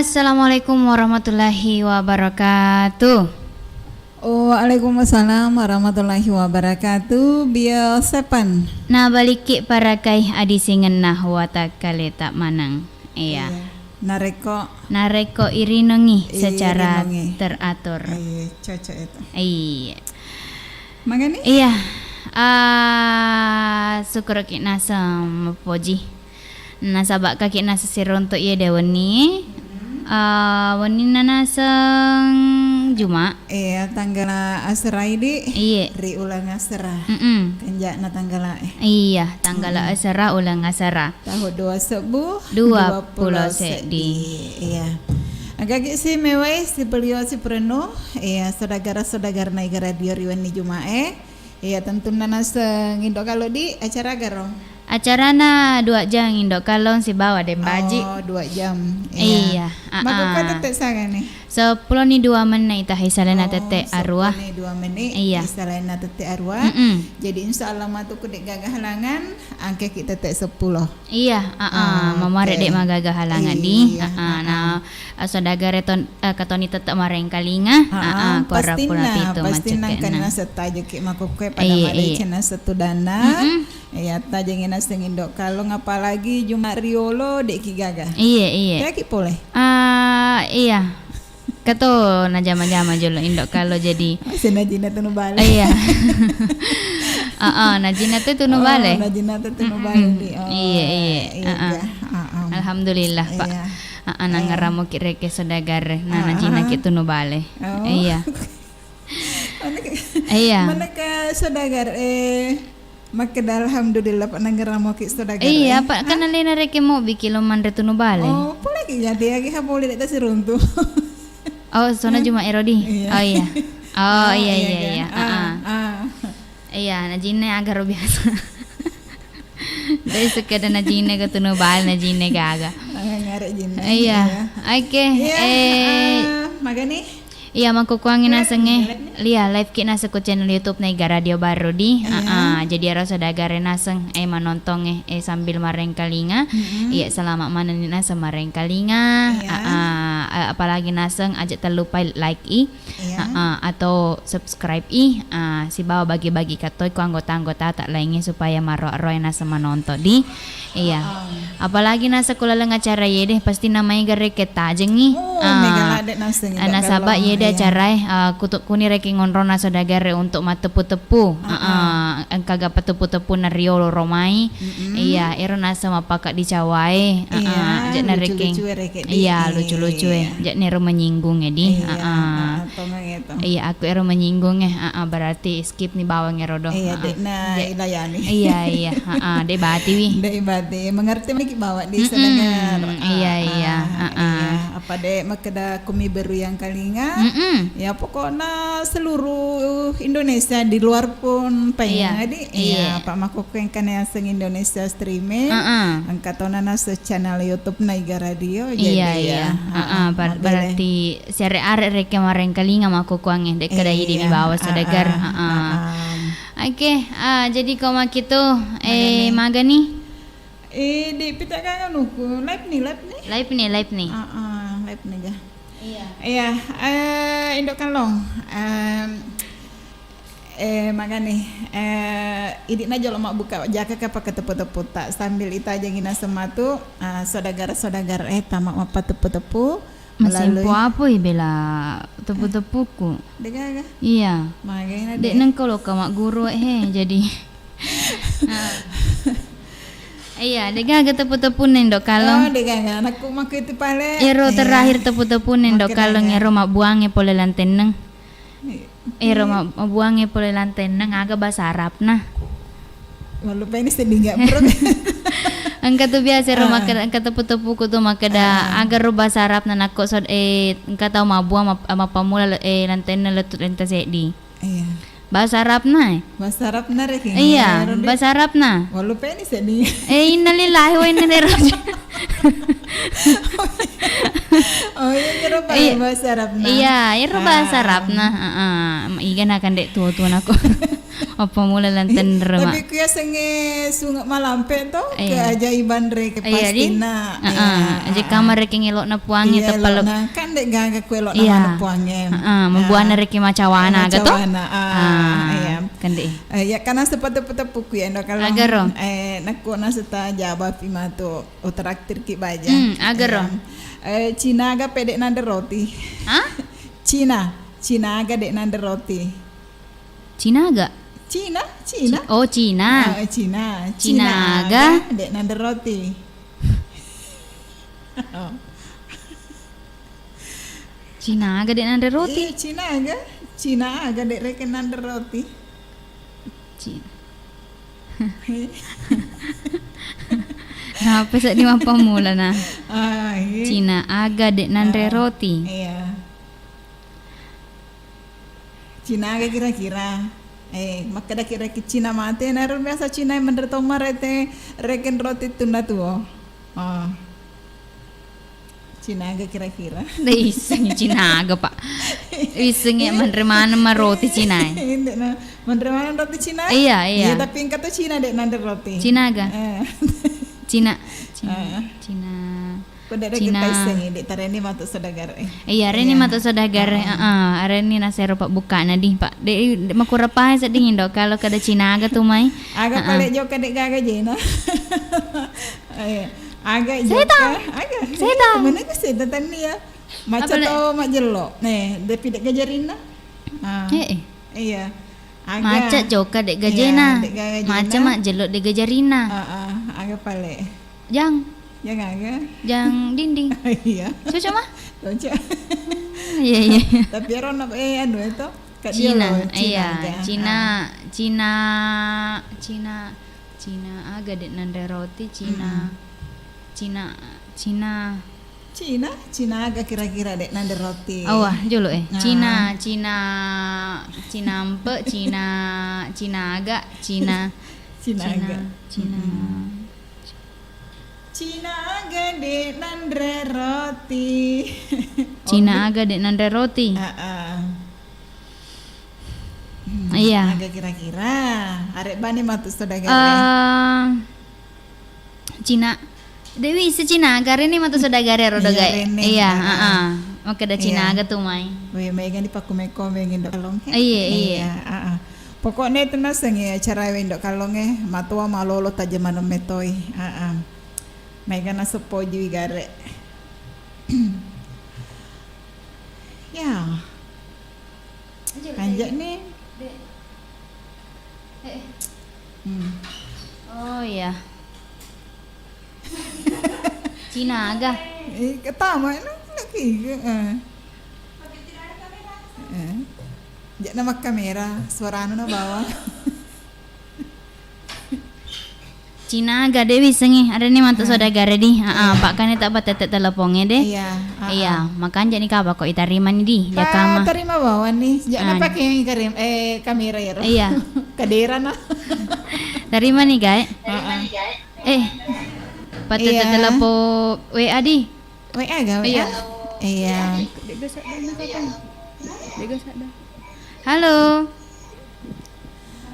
Assalamualaikum warahmatullahi wabarakatuh. Waalaikumsalam warahmatullahi wabarakatuh. Biosepan. Nah baliki parakai adi singenah watakale tak manang. Iya. Nareko irinongi secara teratur. Cocok itu. Iya. Mangani? Iya. Syukur kita nasam poji. Nasabak kaki nasa sironto iya dewani. Wani nanasang Juma. Iya tanggal asrai di. Iya. Ri ulang asra. Kanjak na tanggal Iya tanggal asra ulang asra. Tahun 2020 sedi. Iya. Agak si mewah si beliau si penuh. Iya saudara-saudara negara dia riwani Jumae. Iya tentu nanasang Indo kalau di acara garong. Acarana 2 jam indok kalon si bawa dembaji. 2 jam. Iya. Maka tete sangat nih. 10 ni 2 menit ita hisalena tete arwah. 10 ni 2 menit. Iya. Hisalena tete arwah. Jadi insyaallah matu kudek gagah halangan angke kita tete 10. Iya, mamare dek magagah halangan di. Nah saudara katoni tetep mareng kalinga. Kora pula pitu macet. Pastina kana setaje ki makukwe pada mare cina setudana. Iya tajengin asing indok kalau apalagi Juma Riolo dek ki gagah. Iya. Kayak ki boleh. Iya. Kato na jama-jama jolo indok kalau jadi. Senajina tunu bale. Iya. Najina tu tunu bale. Najina tu tunu bale. Iya. Alhamdulillah Pak. Nangaramo kireke saudagar na najina ki tunu bale. Iya. Iya. Manaka saudagar maka alhamdulillah Pak nangaramo ki saudagar. Iya Pak kan alena reke mo bikilo mandre tunu bale. Boleh ki jadi agi ha boleh dek siruntu. Sona Juma Erodi. Iya. Iya. Iya, najine agar biasa. Dari sekada najine ke tunu bal najine gaga. Ngarek jine. Iya. Oke. Magani. Iya mangkukuangin nasenge. Lia live kita nasa ko channel YouTube na radio baru di. Jadi aro sadagare naseng manontong sambil mareng kalinga. Iya selama manen nasa mareng kalinga. Apalagi naseng aja terlupa like atau subscribe si bawa bagi-bagi katoy ko anggota-anggota tak lainnya supaya maro-aro nasa manonton di. Iya. Apalagi nasa kulalang acara yede pasti namanya gare ketajeng ni. Nasaba yede acara kutuk kuni reki ngonro na sodagare untuk matepu-tepu. Angkaga patepu-tepu na Riolo Romai. Iya, ero nasa mapaka di Cawai. Jak na reki. Iya, lucu-lucu jak nero menyinggung di. Iya, aku ero menyinggung berarti skip nih bawang erodo. Iya, na ilayani. Iya. Debati wi. Debati mengerti miki bawa di sedengar. Iya. Apa dek makada kumi baru yang kalinga. Ya pokoknya seluruh Indonesia di luar pun pengen iya Pak Makoko yang kan yang seng Indonesia streaming angkat tonana se channel YouTube Naiga Radio iya berarti sere are rek kemarin kali Makoko angin dek kada di bawah sedagar oke jadi koma gitu maga nih di pita kan nuku live nih live nih ga iya indok kalong magani idik na jolo mak buka jaka ka tepu-tepu tak sambil ita jengina sematu saudagar tamak apa tepu-tepu melalui apa bela tepu-tepuku degaga iya magana dek nang kalau ka mak guru jadi iya, degaga tepu-tepu nendok kalong. Degaga anakku mak itu pale. Ero terakhir tepu-tepu nendok kalong ero mak buange pole lanteneng. Ero mak buange pole lanteneng aga bahasa Arab nah. Malu penis sedih enggak bro. Angka tu biasa ero mak angka tepu-tepu ku tu mak kada agar ro bahasa Arab na nakko sod angka tau mak buang mak pamula lanteneng letut enta sedi. Iya. Bahasa Arab na Bahasa Arab na rek. Iya, bahasa Arab na. Walau penis sedih. Innalillahi wa inna ilaihi raji'un. Oh iya bahasa Arab nah. Iya, itu bahasa Arab nah. Ikan akan dek tua-tua aku. Apa mulai lanten rema. Tapi kuya senge sungai Malampe to keajaiban re ke pastina. Aja kamar rek ngelok na puange tepal. Kan dek gaga ku elok na puange. Membuana rek macawana gato. Iya. Kan dek. Ya karena sepatu-sepatu ku ya kalau agaro. Nakku na seta jaba pimato utraktir ki baja. Agaro. Cina aga pedek nande roti. Hah? Cina aga dek nande roti. Cina aga? Cina. Oh, Cina. Cina aga dek nande roti. Cina aga dek nande roti. Cina aga dek reken nande roti. Kenapa sak di mapa mula nah? Cina aga dek nande roti. Iya. Cina aga kira-kira. Maka dah kira Cina mate naron biasa Cina yang mendertong marete reken roti tunda tuo. Cina aga kira-kira. Iseng Cina aga pak. Iseng ya menerima roti Cina. Menerima roti Cina? Iya. Tapi yang kata Cina dek nande roti. Cina aga. Cina. Pada kita iseng dek tareni matuk saudagar. Iya, reni matuk saudagar. Reni nasero pak buka nadi pak. Dek makurapa sa dingin dok kalau kada Cina aga tuh mai. Aga pale jo kadek gaga jena. Aga joka. Seta. Mana ke seta tani ya? Maca to majelo. Depi dek gajarina. Iya. Maca joka dek gajena. Maca mak jelok dek gajarina. Aga pale. Jang dinding. Iya. Cocok mah? Cocok. Iya. Tapi anu itu Cina. Iya, Cina aga dek nande roti Cina aga kira-kira dek nande roti. Awah jolo Cina empe Cina aga Cina aga dek nande roti. Cina aga dek nande roti. Iya. Aga kira-kira arek bani matuk saudagar. Cina Dewi Cina agare ni matuk saudagar rodo gae. Iya, Oke da Cina aga tuh mai. Weh megan di pakumeko mengin dok kalong. Iya. Pokoknya itu naseng ya cara wendok kalong matua malolo tajaman metoi. Megan nasepo jiwi gare. Ya. Kanjak nih. Oh iya. Cina aga. Ketama lagi. Jak nama kamera, suara anu na bawah. Cina aga Dewi sengi ada nih mantu saudagar di. Pak kan tak batet teleponnya deh. Iya. Makan jadi kaba kok itarima nih di. Jakama. Terima bawah nih. Jak pakai karim kamera ya. Iya. Kadera nah. Terima nih guys. Batet telepon WA di. WA ga WA. Iya.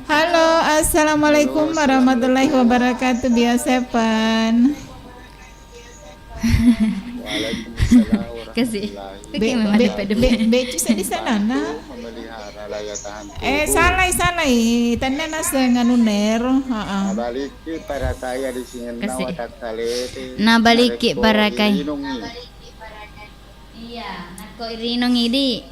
Halo, assalamualaikum warahmatullahi wabarakatuh. Biasepan. Waalaikumsalam Kasih. Becu di sana na. Salai. Tanda na sa nganuner. Nabaliki para kaya di singen na watak kali. Nabaliki para kay. Iya, nako irinong idi.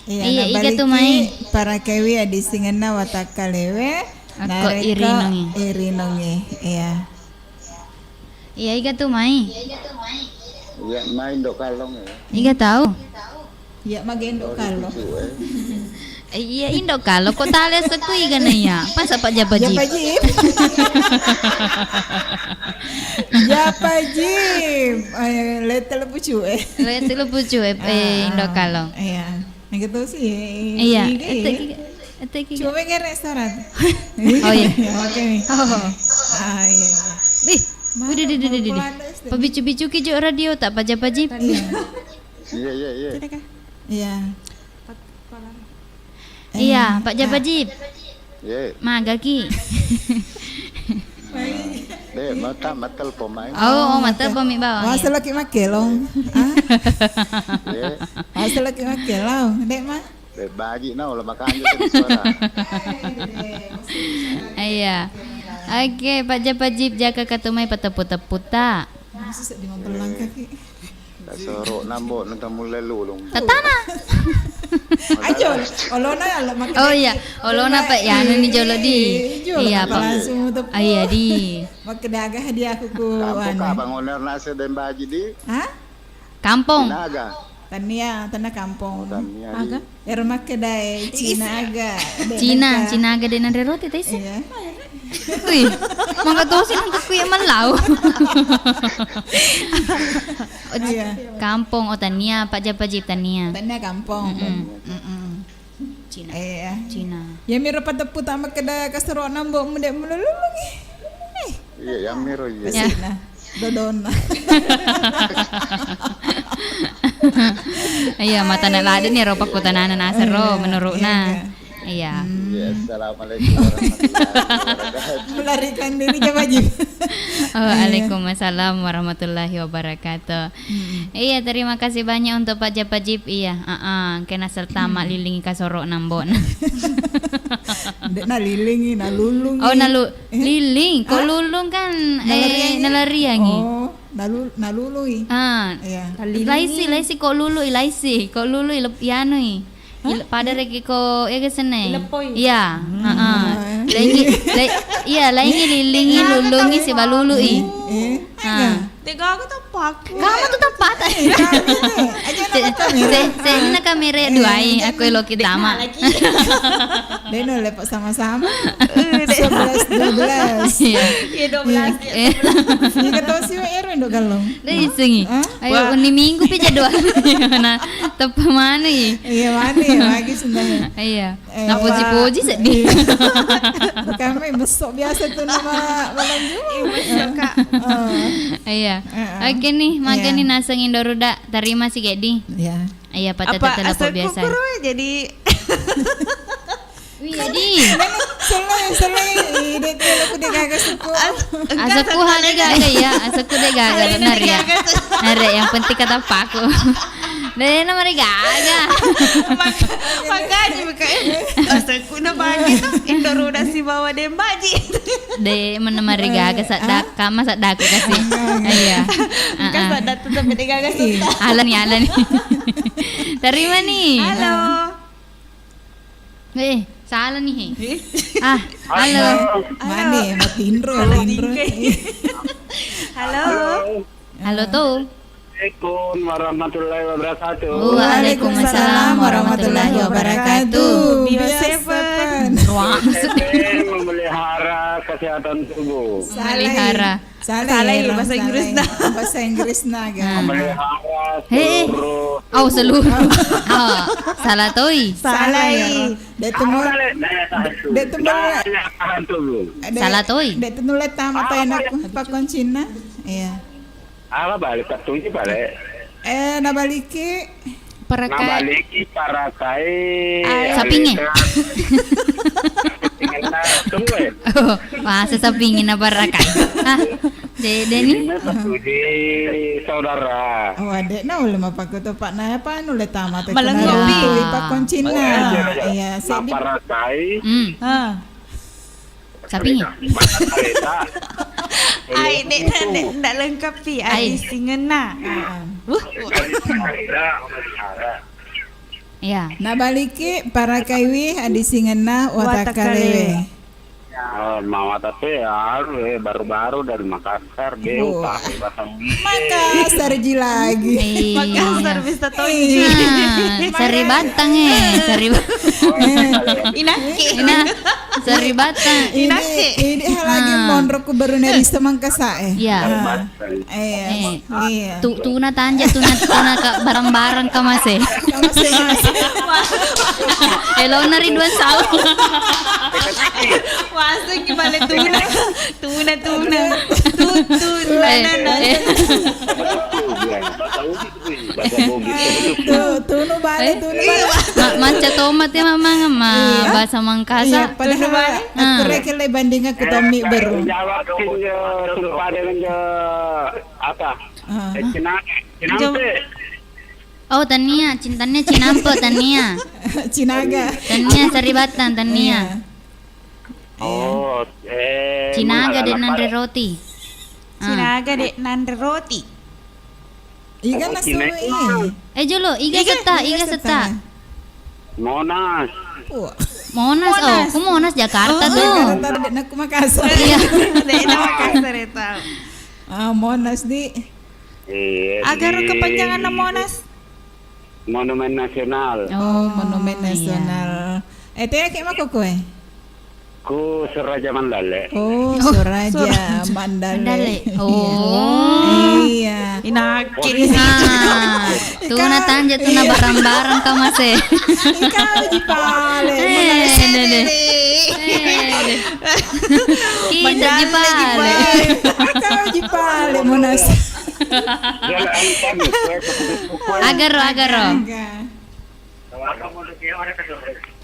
Iya, iga tumai para kewi adi singena watak kalewe. Ako irinongi. Iya. Iya, iga tumai. Iya, main dok kalong ya. Iga tahu. Iya, magendo kalong. Iya, indo kalau kok tales aku iga na ya. Pas apa japajip. Letel pucu Letel pucu indo kalau. Iya. Gitu sih. Iya. Coba ke restoran. Oh iya. Oke. Oh. Iya. Wih, Udah. Pabicu-bicu ki jo radio tak pajap-pajip. Iya. Iya. Iya, Pak Japajip. Iya. Maga ki. Dek, mata pemain. Mata pemi bawang. Masa laki makelong. Iya. Masa laki makelong. Dek mah. Dek bagi nah ulah makanya tadi suara. Iya. Oke, Pak Japajip jaga katumai patepu-tepu tak. Masa di membelang kaki. Sorok nambok nang mulai lulung. Tatana. Ayo, olona ya lo makan. Oh iya, olona Pak ya anu ni jolo di. Iya, Pak. Langsung untuk Iya di. makan daga hadiah aku ku Kampung abang oner nasi dan bagi di. Hah? Kampung. Naga. Tanah kampung. Tania Aga? Ya rumah kedai Cina aga. Cina aga dengan roti teh. Iya. Wih, mangga tosin untuk kuya malau. Iya. Kampung Tania, Pak Japajip Tania. Tanah kampung. Cina. Iya. Cina. Ya mira patepu tama kedai kasero nambok mudek melulungi. Iya, yang miro iya. Ya. Cina. Dodona. Iya, mata nak lada ni ropak kutanan asero menurutna. Iya. Iya, assalamualaikum warahmatullahi wabarakatuh. Melarikan diri Japajip. Waalaikumsalam warahmatullahi wabarakatuh. Iya, terima kasih banyak untuk Pak Japajip. Iya, kena serta mak lilingi kasoro nambon. Dek na lilingi, na lulungi. Oh, liling. Kok lulung kan nalariangi. Oh, na lulungi. Iya. Laisi kok lulu kok lulu yano pada reki ko senai. Iya, laingi lilingi lulungi si balulu Tega aku tepat. Kamu tuh tepat. Saya nak kamera duai aku lo kita mah. Deno lepak sama-sama. 11 12. Iya. Ya 12 ya. Ini kata si Ero ndo galong. Dari sengi. Ayo ini minggu pija doa. Nah, tepat mana Iya mana ya lagi sebenarnya. Iya. Nah puji-puji sedih. Kami besok biasa tuh nama malam Jumat. Besok Kak. Iya. Oke nih, makan nih naseng Indoruda. Terima sih Gedi. Iya. Iya, patah telepon biasa. Apa jadi Wih, jadi. Selai. Dek aku dek kagak suku. Asaku hal gaga ya, asaku dek gaga benar ya. Nare yang penting kata paku. Deh nomor gaga. Makanya asaku na pagi tuh Indoruda si bawa dembaji. Deh menemari gaga sadak kama sadak kasih. Iya. Kan sadak tuh sampai gaga susah. Alan nih. Terima nih. Halo. Salah nih. Halo. Mana ya, Matindro. Halo. Halo tuh. Assalamualaikum warahmatullahi wabarakatuh. Waalaikumsalam warahmatullahi wabarakatuh. Bio 7. Memelihara kesehatan tubuh. Melihara. Salah ya bahasa Inggris nah. Bahasa Inggris naga. Memelihara Seluruh. Salah toy. Salah. Dek temu. Salah toy. Dek temu letam apa enak pakon Cina. Iya. Apa balik satunya balik? Nabaliki. Nabaliki para kai. Sapinge. Wah, sesapingin apa rakai. Dede nih. Di saudara. Oh, adek na ulah mapaku to Pak na apa anu letam ate. Malengkopi. Pakon Cina. Iya, sedi. Para kai. Sapinge. Ai ndak lengkap pi ai singena. Iya. Nabaliki para kaiwi adi singena watakalewe. Mama tete baru-baru dari Makassar deh pakai bahasa Makassar lagi. Makassar bisa toy. Sari Batang Sari Batang. Ini lagi mondroku baru nari semangkasa Iya. Iya. Tuna tanja tuna ka barang-barang ka mas masing-masing. Hello na Ridwan Sao. Masuk ke balik tuna. Tuna. Tunu balik. Manca tomat ya mamang bahasa Iya, Mangkasa. padahal aku rekele banding aku Tommy baru. Jawab lupa dengan apa? Cinampe. Oh Tania, cintanya Cinampo Tania. Cinaga. Tania Saribatan Tania. Oh, Cinaga dek nandre roti. Sinaga dek nandre roti. Iga nasui. Jolo, iga seta. Monas. Monas, oh, ku Monas Jakarta tuh. Jakarta dek nak Makassar. Iya. Dek nama Makassar itu. Monas di. Agar kepanjangan Monas. Monumen Nasional. Oh, Monumen Nasional. Itu ya kayak mako kowe? Ku Suraja Mandale. Oh, Suraja Mandale. Oh. Iya. Inakin. Tuh na tanja tuh na barang-barang ka mase. Ikaw di pale. Kita di pale. Ikaw di pale Monas. Agaro.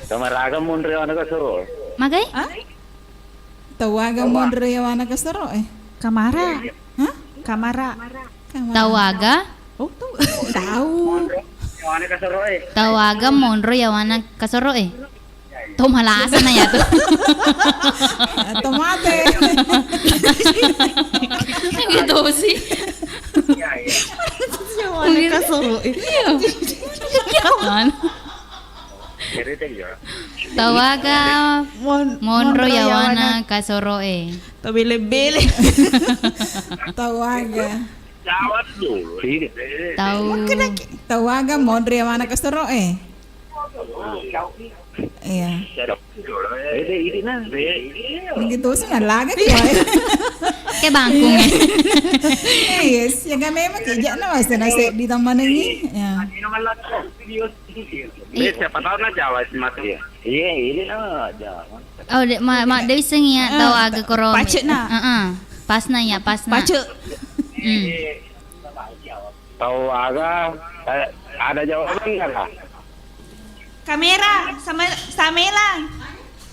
Kamaraga mundur yang anak suruh. Magay? Tawaga mo Andrea ka saro eh. Kamara. Hah? Kamara. Tawaga? Oh, tahu. Yang anak suruh Tawaga Monro Yawana Kasoro eh. Tuh malasan na ya tuh. Tomate. Gitu sih. Mana kasoro. Tawaga Monro Yawana Kasoro eh. Tabile-bile. Tawaga. Jawab dulu. Tawaga mo Andrea ka saro eh. Iya. Ini Begitu sih nalaga kaya. Kayak bangkung eh. Yes, yang kami memang kerja na mas nasi di taman ini. Ya. siapa tahu na Jawa mati ya. Iya, ini na Jawa. Oh, mak Dewi sengi ya Tawaga Koro. Pacet na. Pasna ya, pasna. Pacet. Tahu agak ada jawaban nggak lah? Kamera sama samelang.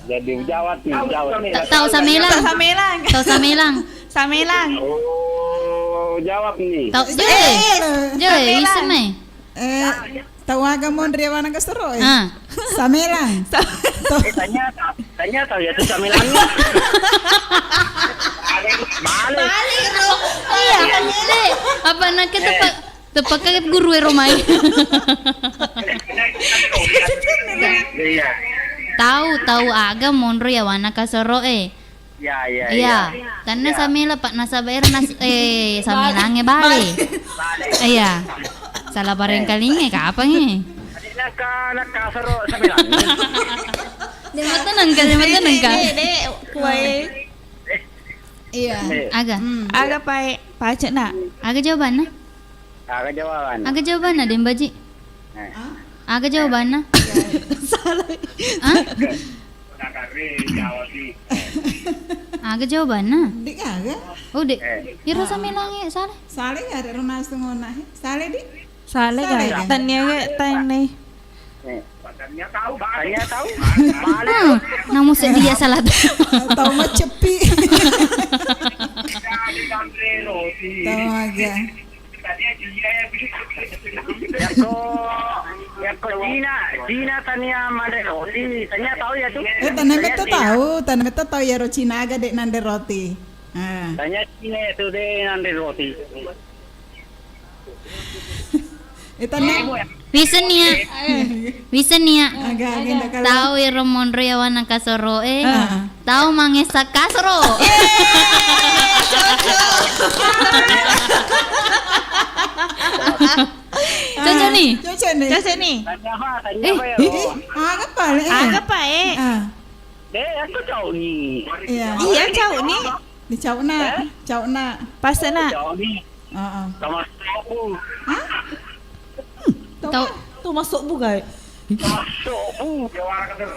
Jadi jawab nih, jawab. Tahu samelang. Tahu samelang. Samelang. Oh, jawab nih. Tahu Joy, bisa meh. Tawaga mo Andrea ka saro eh. Samelang. Tanya tahu ya tuh samilangnya. Balik. Iya, deh. Apa nak kita tepak kayak guru romai. Iya. Tahu aga Monro Yawana Kasoro eh. Iya. Karena samila Pak Nasabair samilangnya balik. Iya. Salah bareng kalinya kapan nih? Nakasaro samilang. Dia tenang ka. Kue. Iya. Aga Pacet na. Aga jawabannya? Agak jawaban. Dembaji. Aga jawabannya? Salah. Aga jawabannya? Di kaga. Oh, Dek. Ira samilangnya salah. Sale ga ro na ngona. Sale di. Salah ga. Tanya nih. Tanya tahu. Namun sedia salah. Tahu mah cepi. Tawaga. Yako Cina tanya made roti. Tanya tahu ya tuh. Tanah beta tahu ya ro Cina aga dek nande roti. Tanya Cina itu deh nande roti. Bisa nih ya. Agak Tahu ya Monro Yawana Kasoro eh. Tahu Mangesa Kasoro. Cocok nih. Cocok nih. Tanya apa ya? Agak pa eh. Aku tahu nih. Iya cau nih. Di cau na. Pas na. Tahu nih. Sama aku. Tuh masuk bukan? Masuk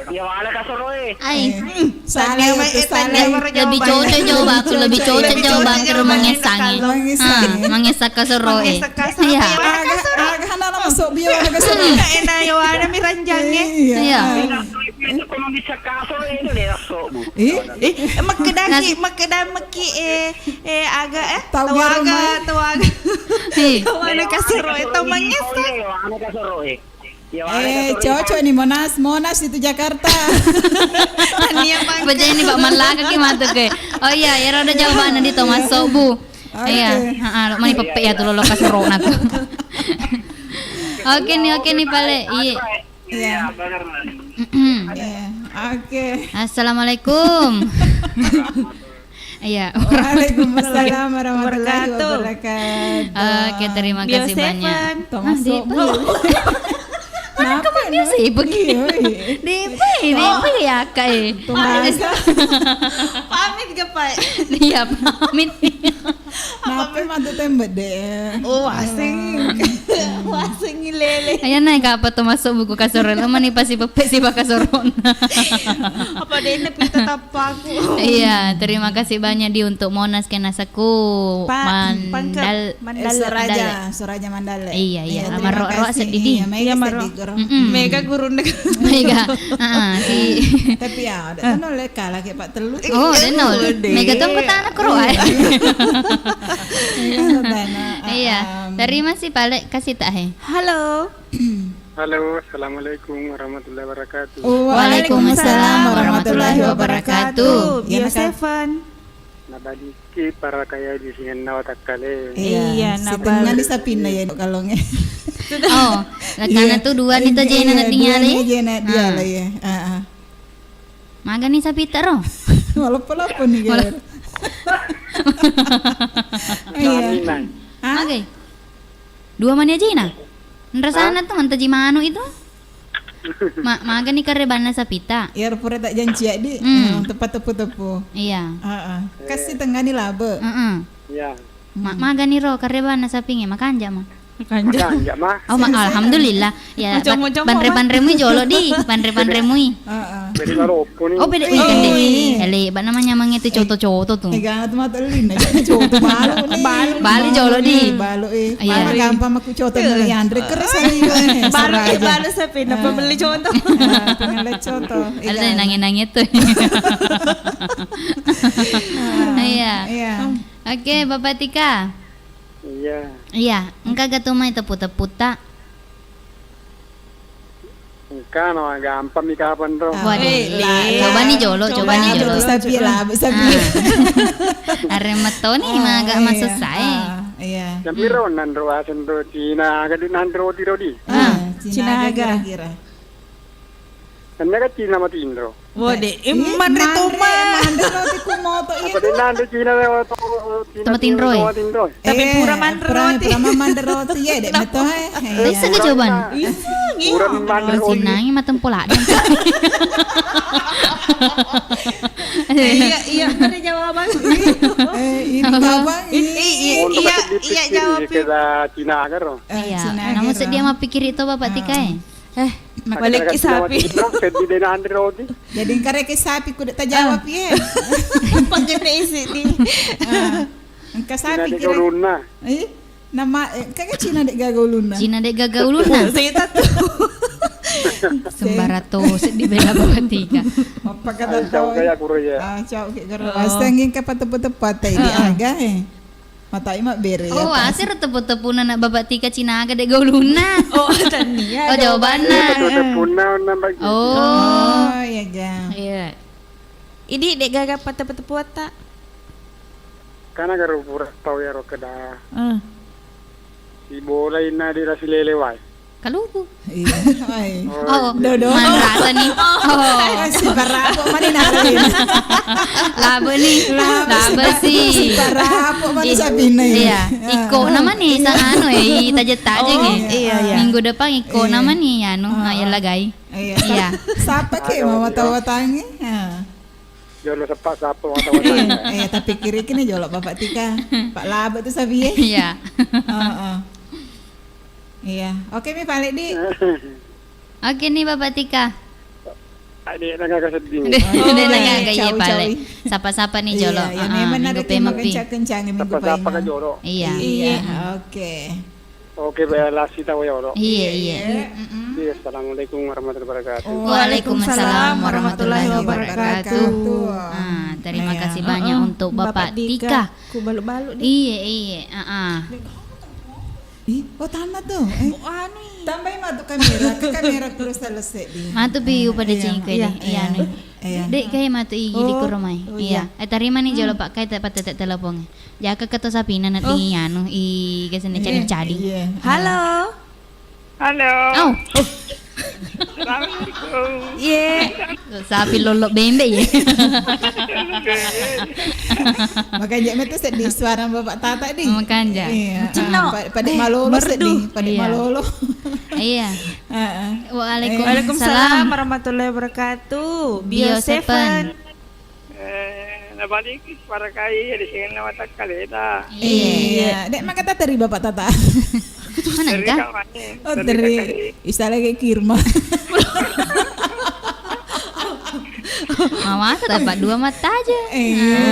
dia wala kasoroy. Ai, Salah Tanya, itu tanya salah. baru lebih jawaban. cocok jawab aku, lebih cocok jawab aku jawaban mangesangi. Mangesangi. Mangesak kasoroe. Mangesak kasoroe. Iya. Agak anak masuk biar agak seru. Enggak enak ya ada mi ranjangnya. Iya. Itu kalau bisa kasoroy itu dia masuk bu. Makedaki meki agak Tahu tawaga. Hei. Tawaga kasoroy itu mangesak. Wala kasoroy. Cocok nih Monas itu Jakarta. Tania bang. Baca ini Pak Malaka ki matuk ke. Oh iya, ya roda jawaban di Thomas Sobu. Iya, heeh, mani pepe ya tuh lo kasoro na tuh. Oke nih Pale. Iya. Iya. Iya. Oke. Assalamualaikum. Iya. Waalaikumsalam warahmatullahi wabarakatuh. Oke, terima kasih banyak. Thomas Sobu. Kenapa Dia sibuk. Dia ya kak. Pamit gak pak? Iya pamit. Kenapa mantu tembak deh? Oh asing. Asing lele. Ayan na apa tuh masuk buku kasoron. Lama nih pasti pepe sih kasoron. Apa deh ini pita tapaku. Iya, terima kasih banyak di untuk Monas kenasaku Mandal. Soraja Mandala. Iya, terima sama Ro kasih. sedih di. Iya, Mega sedih. Mega guru Mega. Si. Tapi ya, ada tuh nolak kalah kayak Pak Telu. Oh, denol. Mega tuh petana keroa. Iya, terima kasih Pale kasih tahe. Halo. Halo, assalamualaikum warahmatullahi wabarakatuh. Waalaikumsalam warahmatullahi wabarakatuh. Biar Seven. Nabadiki para kaya di sini nawatakale. Iya, setengah di sapina ya kalongnya. Oh, karena tuh dua nih tuh jena tinggal ya. Jena dia lah ya. Maga nih sapita ro. Walaupun nih ya. Iya. Maga. Dua mani aja na. Nrasana tuh manta jimano itu. Maga nih karebana sapita. Ya pura tak janji di tepat tepu. Iya. Kasih tengah ni laba. Ya. Maga nih ro karebana sapinge makanja mah. Kanja. Enggak mah. Oh, alhamdulillah. Ya, Macam-macam, bandre-bandremui jolo di, bandre-bandremui. Beri maropo nih. Oh, beda ini. Ele, ba namanya mang itu coto-coto tuh. Gangat mata lin aja coto balu nih. Bali jolo di. Balu Iya. Mana gampang aku coto dari Andre keris aja. Balu sepi napa beli contoh. Pengen coto. Ada nangin-nangin tuh. Iya. Oke, Bapak Tika. Iya, engkau gatumai tepu-teputa. Engkau no gampang nih kapan bro. Coba nih jolo. Sapi lah. Aremeto nih mah agak masuk saya. Iya. Jampiro nandro asen bro Cina agak di nandro di rodi. Cina agak kira. Karena kan Cina mati Indro. Wode, mandre toma. Mandre roti kumoto Apa di nandro Cina lewat Tempat Indro. Tapi pura mandre roti. Pura mandre roti ya dek betul Bisa ke jawaban. Pura mandro roti. Sinangnya matem pola. Iya, ada jawaban. Ini apa? Iya jawab. Kita Cina kan bro. Iya, namun sedia mah pikir itu Bapak Tika Balik ke sapi. Jadi di nandro roti. Jadi karek sapi kudu tak jawab ya. Pakai isi di. Engka Cina sapi di kira. Goluna. Nama kagak Cina dek gagauluna. Cina dek gagauluna. Saya tahu. Sembarato sedih bela Bapak Tika. Apa kata Jauh kayak kuro ya. Cau ke karo. Astangin ka tepat di aga Mata mak bere. Oh, asir tepu-tepunan nak Bapak Tika Cina aga dek gauluna. Oh, tania. Oh, jawabannya. Puna nambah. Oh, ya jang. Iya. Ini dek gagap tepu-tepu tak? Karena karo pura tau ya ro kada. Di bola ina di rasi lelewai. Kaluku. Iya. Ai. Oh, Dodo. man rasa nih. Oh, Si barapo mani nalin. laba nih. Laba sih. Si barapo mani sabi na Iya, iko naman nih sa ano taja-taja iya. Minggu depan iko naman nih ano, ya lagay. Iya. Sapa ke mama tawatangi? Jolo sepak sapo wata-wata. Tapi kiri kini jolok Bapak Tika. Pak Laba tu sabi Iya. Iya. Oke mi balik di. Oke nih Bapak Tika. Adik nak kesedih. Udah nanya iya, agak iya cawi-cawi. pale. Sapa-sapa nih jolo. Iya, memang ada minggu tema pemepi. kencang-kencang minggu Siapa paingan. ke Joro? Iya. Iya. Oke. Oke, belasi tahu ya Joro. Iya, iya. Iya, assalamualaikum warahmatullahi wabarakatuh. Waalaikumsalam warahmatullahi wabarakatuh. wabarakatuh. Terima Iya. kasih banyak untuk Bapak Tika. Ku balu-balu nih. Iya, iya. Ih, oh tambah tuh. Anu Tambahin mah tuh kamera, ke kamera terus selesai di. Matu piu pada cingke deh. Iya nih. Iya. Dek kayak matu igi di kurumai. Iya. Terima nih jolo Pak kayak dapat tetek telepon. Jaka keto sapina nanti anu i kesini cari-cari. Iya. Halo. Halo. Oh, Assalamualaikum. Ye. sapi lolok bembe ya. Makanya itu sedih suara Bapak Tata di. Makanya. Iya. Cino. Pada malolo merdu. sedih, pada Iya. malolo. Iya. Heeh. Waalaikumsalam. Waalaikumsalam warahmatullahi wabarakatuh. Bio Bio Seven. 7. Nabalik para kai di sini nama tak kaleta. Iya. Dek maka tata dari Bapak Tata. Mana kah? Oh dari istilah kayak kirma. Mama dapat dua mata aja.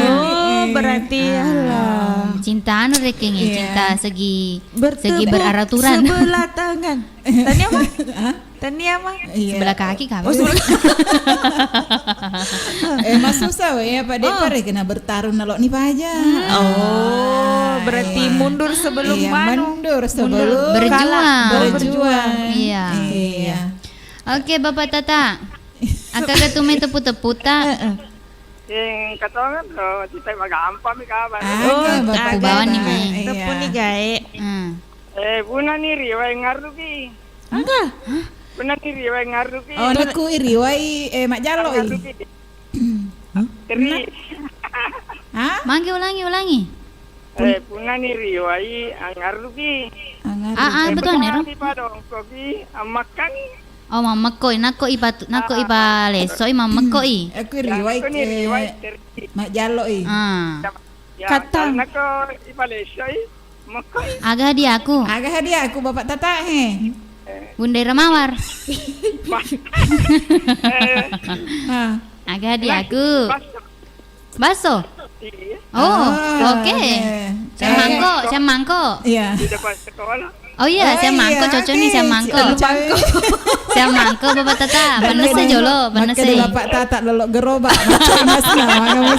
Oh, berarti alah. Cinta anu reking ya, Iya. cinta segi Bertepuk beraturan. sebelah tangan. Tania mah? Tania mah? Iya. Sebelah kaki kah? Mas susah ya Pak Dek pare kena bertarung nalok nih Pak aja. Oh, berarti iya. mundur sebelum Iya, manu. mundur sebelum Berjuang. berjuang. Iya. Iya. Oke Bapak Tata. Akak ketume tepu-tepu tak? Yang katakan kita magampang mi kabar. Bapak aku bawa nih, Tata. Mai. Iya. Tepu nih gae. Buna ni riway ngarugi. Enggak. Buna ni riway ngarugi. Oh, naku iriwai mak jalo i. Ngarugi. Teri. Hah? Mangke ulangi. Buna ni riway ngarugi. Betul Nero. Di padong kopi makan. Oh mama koi nako ipa leso mama koi. Aku iriwai Aku ni riway teri. mak jalo i. Ya, Katang. karena ko ipalesay, makoy. Agak hadiah aku. Agak hadiah aku Bapak Tata he. Bunda Ramawar. Ah. Agak hadiah aku. Baso. Iya, Oh, oke. Saya mangko. Iya. di depan sekolah. Oh iya, saya mangko cocok nih saya mangko. Saya mangko Bapak Tata. Bener sih jolo, bener Maka sih. Bapak Tata lolok gerobak. Macam mas nama kamu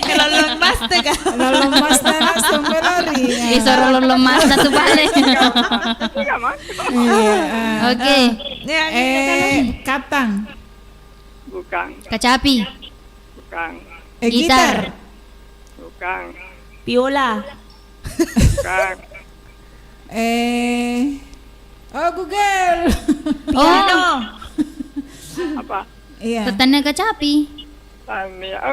Kalau lemas tuh kan. Lolok mas langsung berlari. Disuruh lu lemas satu balik. Iya, Mas. Iya. Oke, Katang. Bukan, kecapi, bukan, gitar, bukan, Biola. bukan. Oh Google. Piano. Apa? Iya. tetangga kecapi. Tani, ya,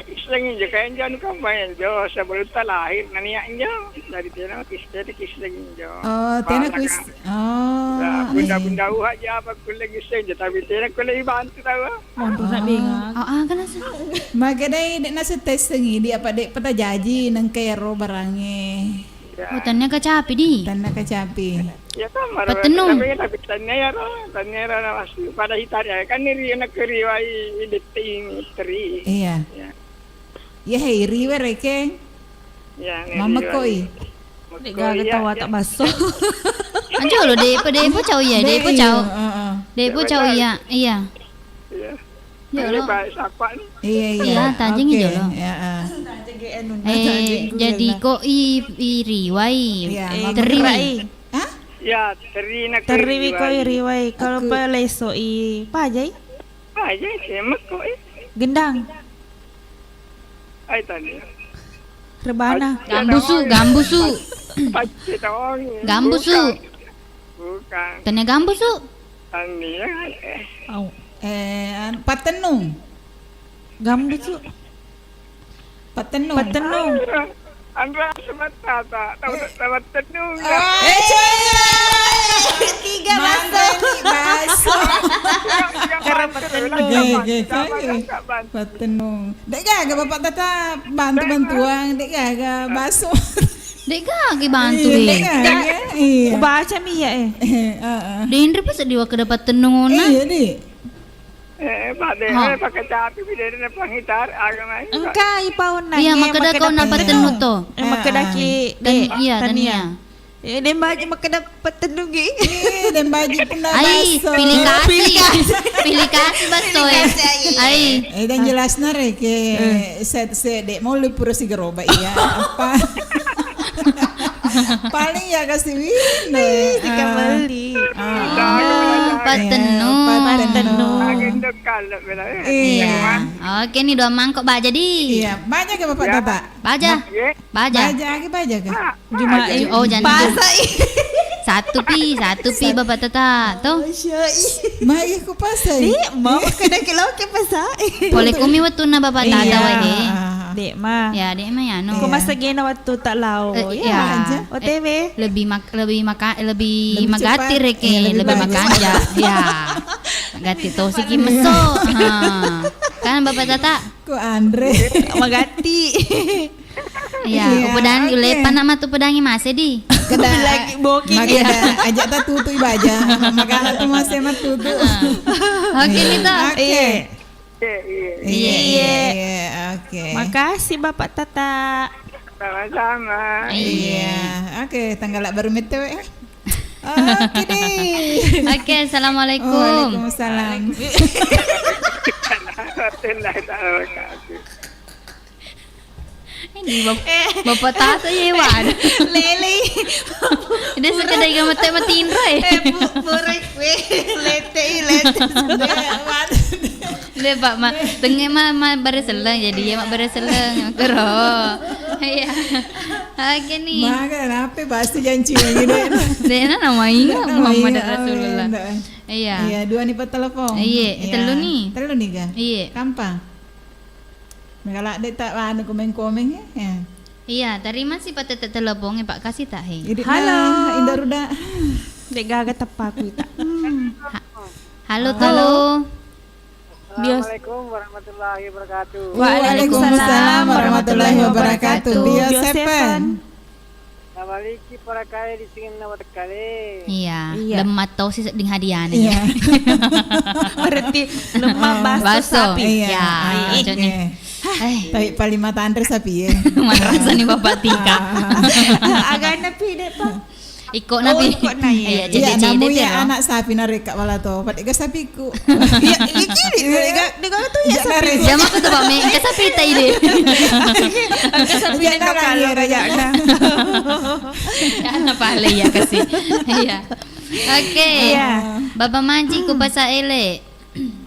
kislangin jo, kaya dyan ka main jo, sa baluta lahir, naniyain jo. Dari tena, kislangin jo. Oh, tena kuis. Oh. Bunda-bunda uha ja, pag kulang kislangin jo, tapi tena kulang ibantu tawa. Mondok nak bingung. Kan asa. Magadai dek nasa tes sengi di apa dek peta jaji nang kero barange. Oh, tetangga kecapi di. Tanda kecapi. Ya kan, Petenung. Tapi tanya na mas, pada hitarnya, kan niri na keriwai editing teri. Iya. Ya, Ya hei riwe reke. ya, Mama koi. Nek gak ketawa tak masuk. Anjo lo depo cau ya, depo cau. Depo cau ya. Iya. Iya. Ya Ini Allah. bahas apa nih? Iya iya. Iya, tajing Oke, aja loh. Ya. Jadi kok riwai. Iya, Teriwi. Hah? Ya, teri na Teriwi ko keriwai. riwai. Kalau paleso i pajay. Aja, semak koi. Gendang. Ay, tanya. Rebana. Gambusu. Pasti tahu. Gambusu. Bukan. Tanya gambusu. Tanya. Au. Patenung. Gambusu. Patenung. Patenung. Andra sebentar tak tahu dapat tenung. Tiga baso. Karena Patenung. Dek gaga Bapak Tata bantu-bantuan, dek gaga baso. Dek gak bantu Iya, deh. iya. Baca mi ya Dek Indri pas diwak dapat tenung ona. Iya, Dik. Pak de, pakai capi bidari na panghitar agama ini. Engka ipaun na. Iya, makada kau dapat tenung to. Makadaki Iya, Tania. Dem baji makadapat tenungi. Dan baju pun dah Ai, basuh. pilih kasih baso Ai. Dan jelas nare ke set dek mau lipur si geroba iya apa. Paling ya kasih wino. Dikabali. Patenung. Agenda kalau benar. Iya. Oke nih 2 mangkok baja di. Iya, banyak ke Bapak Tata? Baja. Baja. Baja ke? Cuma Oh, jangan. pasai. Satu pi Bapak Tata. Tuh. Mari aku pasai. Mau makadaki lawa ke pasai. Boleh kumi waktu na Bapak Tata Iya. wae deh. Dek ma. Ya, dek mah ya no. Kung masagena waktu tak lao. Ya. OTW. Lebih Lebih magati cepat. reke, Iya, lebih lebih bagus. makanja. Ya. Gati to si Kimeso. Kan Bapak Tata? Ko Andre. Magati. Ya, Iya, upedan oke. ulepan nama tu pedangi masih di. Kada Lagi booking. Makanya ajak ta tutu baja. Makanya tu masih mat tutu. Oke nih toh. Oke. Iya. Oke. Makasih Bapak Tata. Sama-sama. Iya. Oke, tanggal baru metew ya. Oke deh. Oke, assalamualaikum. Waalaikumsalam. Ini Bapak Tata ya wan. Lele. Dia sekedar yang matiin roy. Burek we. Lete. Le Pak ma tengah ma bare seleng jadi ya mak bare seleng kero. Iya. Oke nih. Maka kenapa bahasa janji lagi deh. Dena namanya Muhammad Rasulullah. Iya. Iya, 2 nih pak telepon. Iya, telu nih. Telu nih ga? Iya. Kampang. Kalau ada tak anu komen ya. Iya, tadi masih pada telepon Pak kasih tak he. Halo. Indah Ruda. Dek gaga tepaku ita. Halo tuh. Assalamualaikum warahmatullahi wabarakatuh. Waalaikumsalam warahmatullahi wabarakatuh. Bio Seven. Nabaliki para kaya di singin na watakale. Iya, Iya. lemat tau sih ding hadiahnya. Iya. Berarti lemah baso sapi. Iya. Oke. Jadinya. Tapi paling mata Andre sapi ya. Merasa nih Bapak Tika. Agak napi dek Pak. Iko nabi. Iko na ya. Iya, Iya, jadi namu jadi ya anak sapi nareka wala to. Patik sapiku. Iya, iki dek tuh ya sapi. Jam aku tuh Pak Me, ke sapi tai deh. Agak sapi dek kalau raya na. Ya anak pale ya kasih. Iya. Oke. Iya. Bapak Manji ku bahasa ele.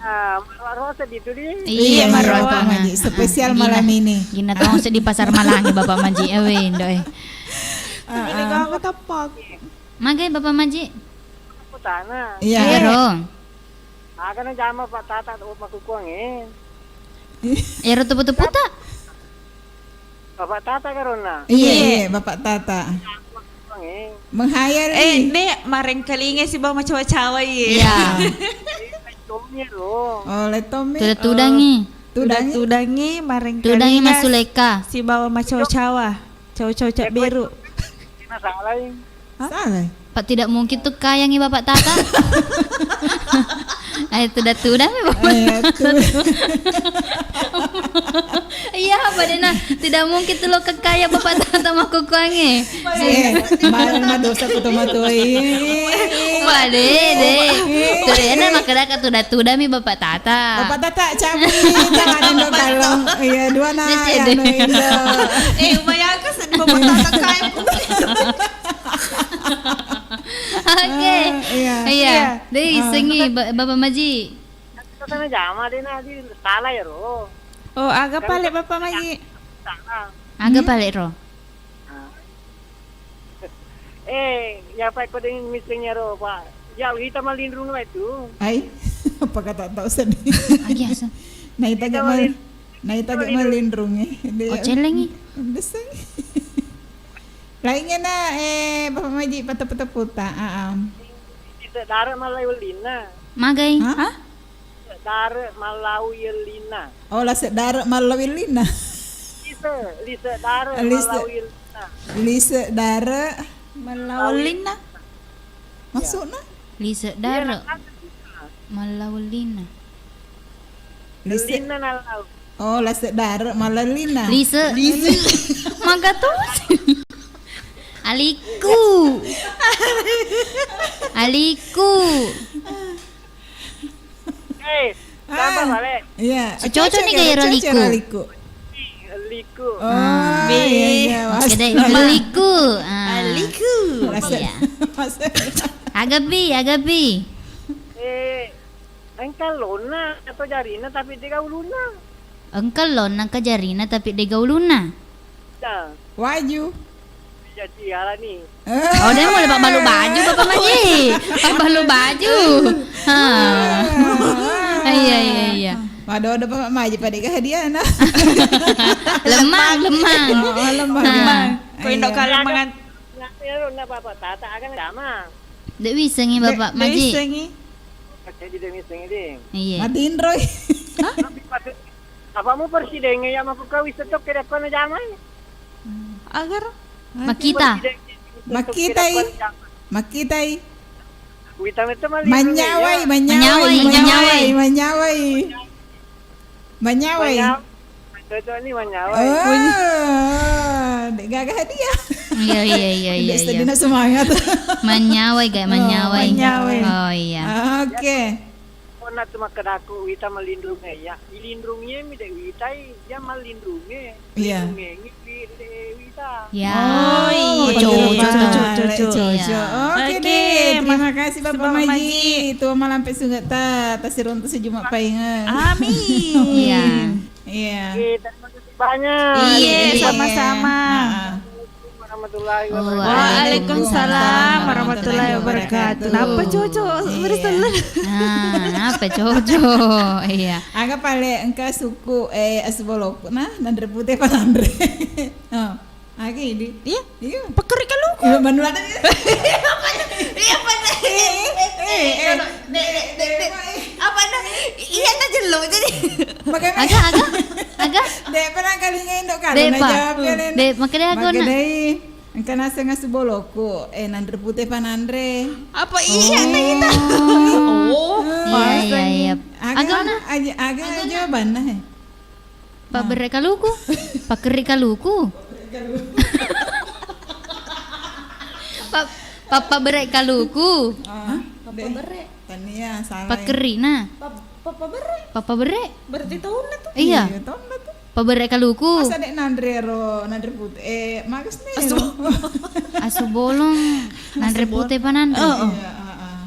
Ah, marwah dito di. Iya, marwah Bapak tengah. Manji. Spesial malam ini. Gina tong di pasar Malangi Bapak Manji. Ewe ndoy. Ini gaga tepak. Magay Bapak Manji. Putana. Iya. Ero. Aga na jama pa tata o makukuang eh. Ero tupu-tupu ta. Bapak tata karon na. Iya, Bapak Tata. Makukuang eh. Menghayal Nek mareng kalinga si bawa cawa-cawa ye. Iya. Tomnya lo. oleh Tommy. Tudangi. Tudangi. Tudangi mareng Tudangi kalinga Masuleka. si bawa cawa-cawa. Cawa-cawa cak biru. Ina salah eh. Salah. Pak tidak mungkin tuh kayangi Bapak Tata. Ayo tudah Bapak. Iya apa Dena? Tidak mungkin tuh lo kekaya Bapak Tata mau kukuange. Mahal na dosa ko tumatoy. Wah deh. Tuh Dena makanya tudah mi Bapak Tata. Bapak Tata cabut jangan indo kalong. Iya, 2 na Jadi. ano indo. Umayaka sa bawa tata kaya ko. Oke. Iya. Deh sengi Bapak Maji. Ito na jama din na di salah ya ro. Oh, aga pale Bapak Maji. Salah. Agak balik ro. Ya pa ko din missing ya ro pa. Ya kita malindrung na itu. Ay, apa kata tahu sedih. Agi asa. Naitaga malindrung eh. O celengi. Deseng. Lainnya na Bapak Maji pata-pata. Kita darat malayulina. Magay. Hah? Darat malayulina. Oh, la sedar malawilina. Lisa darat Lisa. malayulina. Lisa Dara Melawalina. maksudnya Lisa Dara Malawalina. Lisa Lina nalau. oh Lisa Dara Malalina Lisa Magato. Aliku. Siapa balik? iya Cocok nih gaya Raliku. Liku. oh iya mas Kedai Aliku. Aliku. Iya. Agapi. Engkau lona atau jarina tapi dia luna. Engkau lon nang kajarina tapi de gauluna. Dah, waju jadi ala nih. Oh, dia mau lepak balu baju Bapak Maji. Pak balu baju. Ha. Iya. Waduh, ada Bapak Maji pada ke hadiah nah. Lemang. Oh, lemah. Kau indok kalau mangan. Ya lona apa tata akan sama. Dek bisa ngi Bapak Maji. Sengi. Jadi demi sengiding. Iya. Matiin Roy. Apa mau persidennya yang aku kawis tetap ke depan zaman? Agar Makita. Makitai. Witam itu malah Manyawai. Itu ini manyawai. Oh, dek gagah hadiah. Iya. Dek sedina semangat. Manyawai. Manyawai. Oh iya. Oke. Kona cuma kedaku wita melindungi ya. Dilindungi mi dek witai dia melindungi. Iya. Lindungi wita. Ya. Oh, cocok. Iya. Oke deh, terima kasih Bapak Maji. Itu malam pesunggat ta tasirun tu sejumak paingan. Amin. Iya. Iya. Terima kasih banyak. Iya, sama-sama. Warahmatullahi Oh, wabarakatuh. Waalaikumsalam warahmatullahi wabarakatuh. Kenapa cocok? Berselan. Apa cocok? Iya. Agak paling engkau suku asbolok nah nandre putih apa nandre. Oh, agak ini. Iya. Pekerik kalau. Iya Bandung ada. Iya benar. Apa dah? Iya dah jelo jadi. Bagaimana? Agak. Dek pernah kali ngindok kan? Dek, Pak. Jawab ya Len. Dek, makanya aku nak. Engkau nasi ngasboloko nandre putih apa nandre. Apa iya dah kita? Oh. Iya. Agak nak. Agak jawaban nah. Pak berek kaluku. Pak kerik kaluku. Papa berek kaluku. Papa berek. Tania salah. Pak kerik nah. Papa berek. Papa berek. Berarti tahun itu. Iya. Tahun lah tuh. Pak berek kaluku. Masa dek nandre putih. Magas nih. Asu bolong. Nandre putih pa nandre.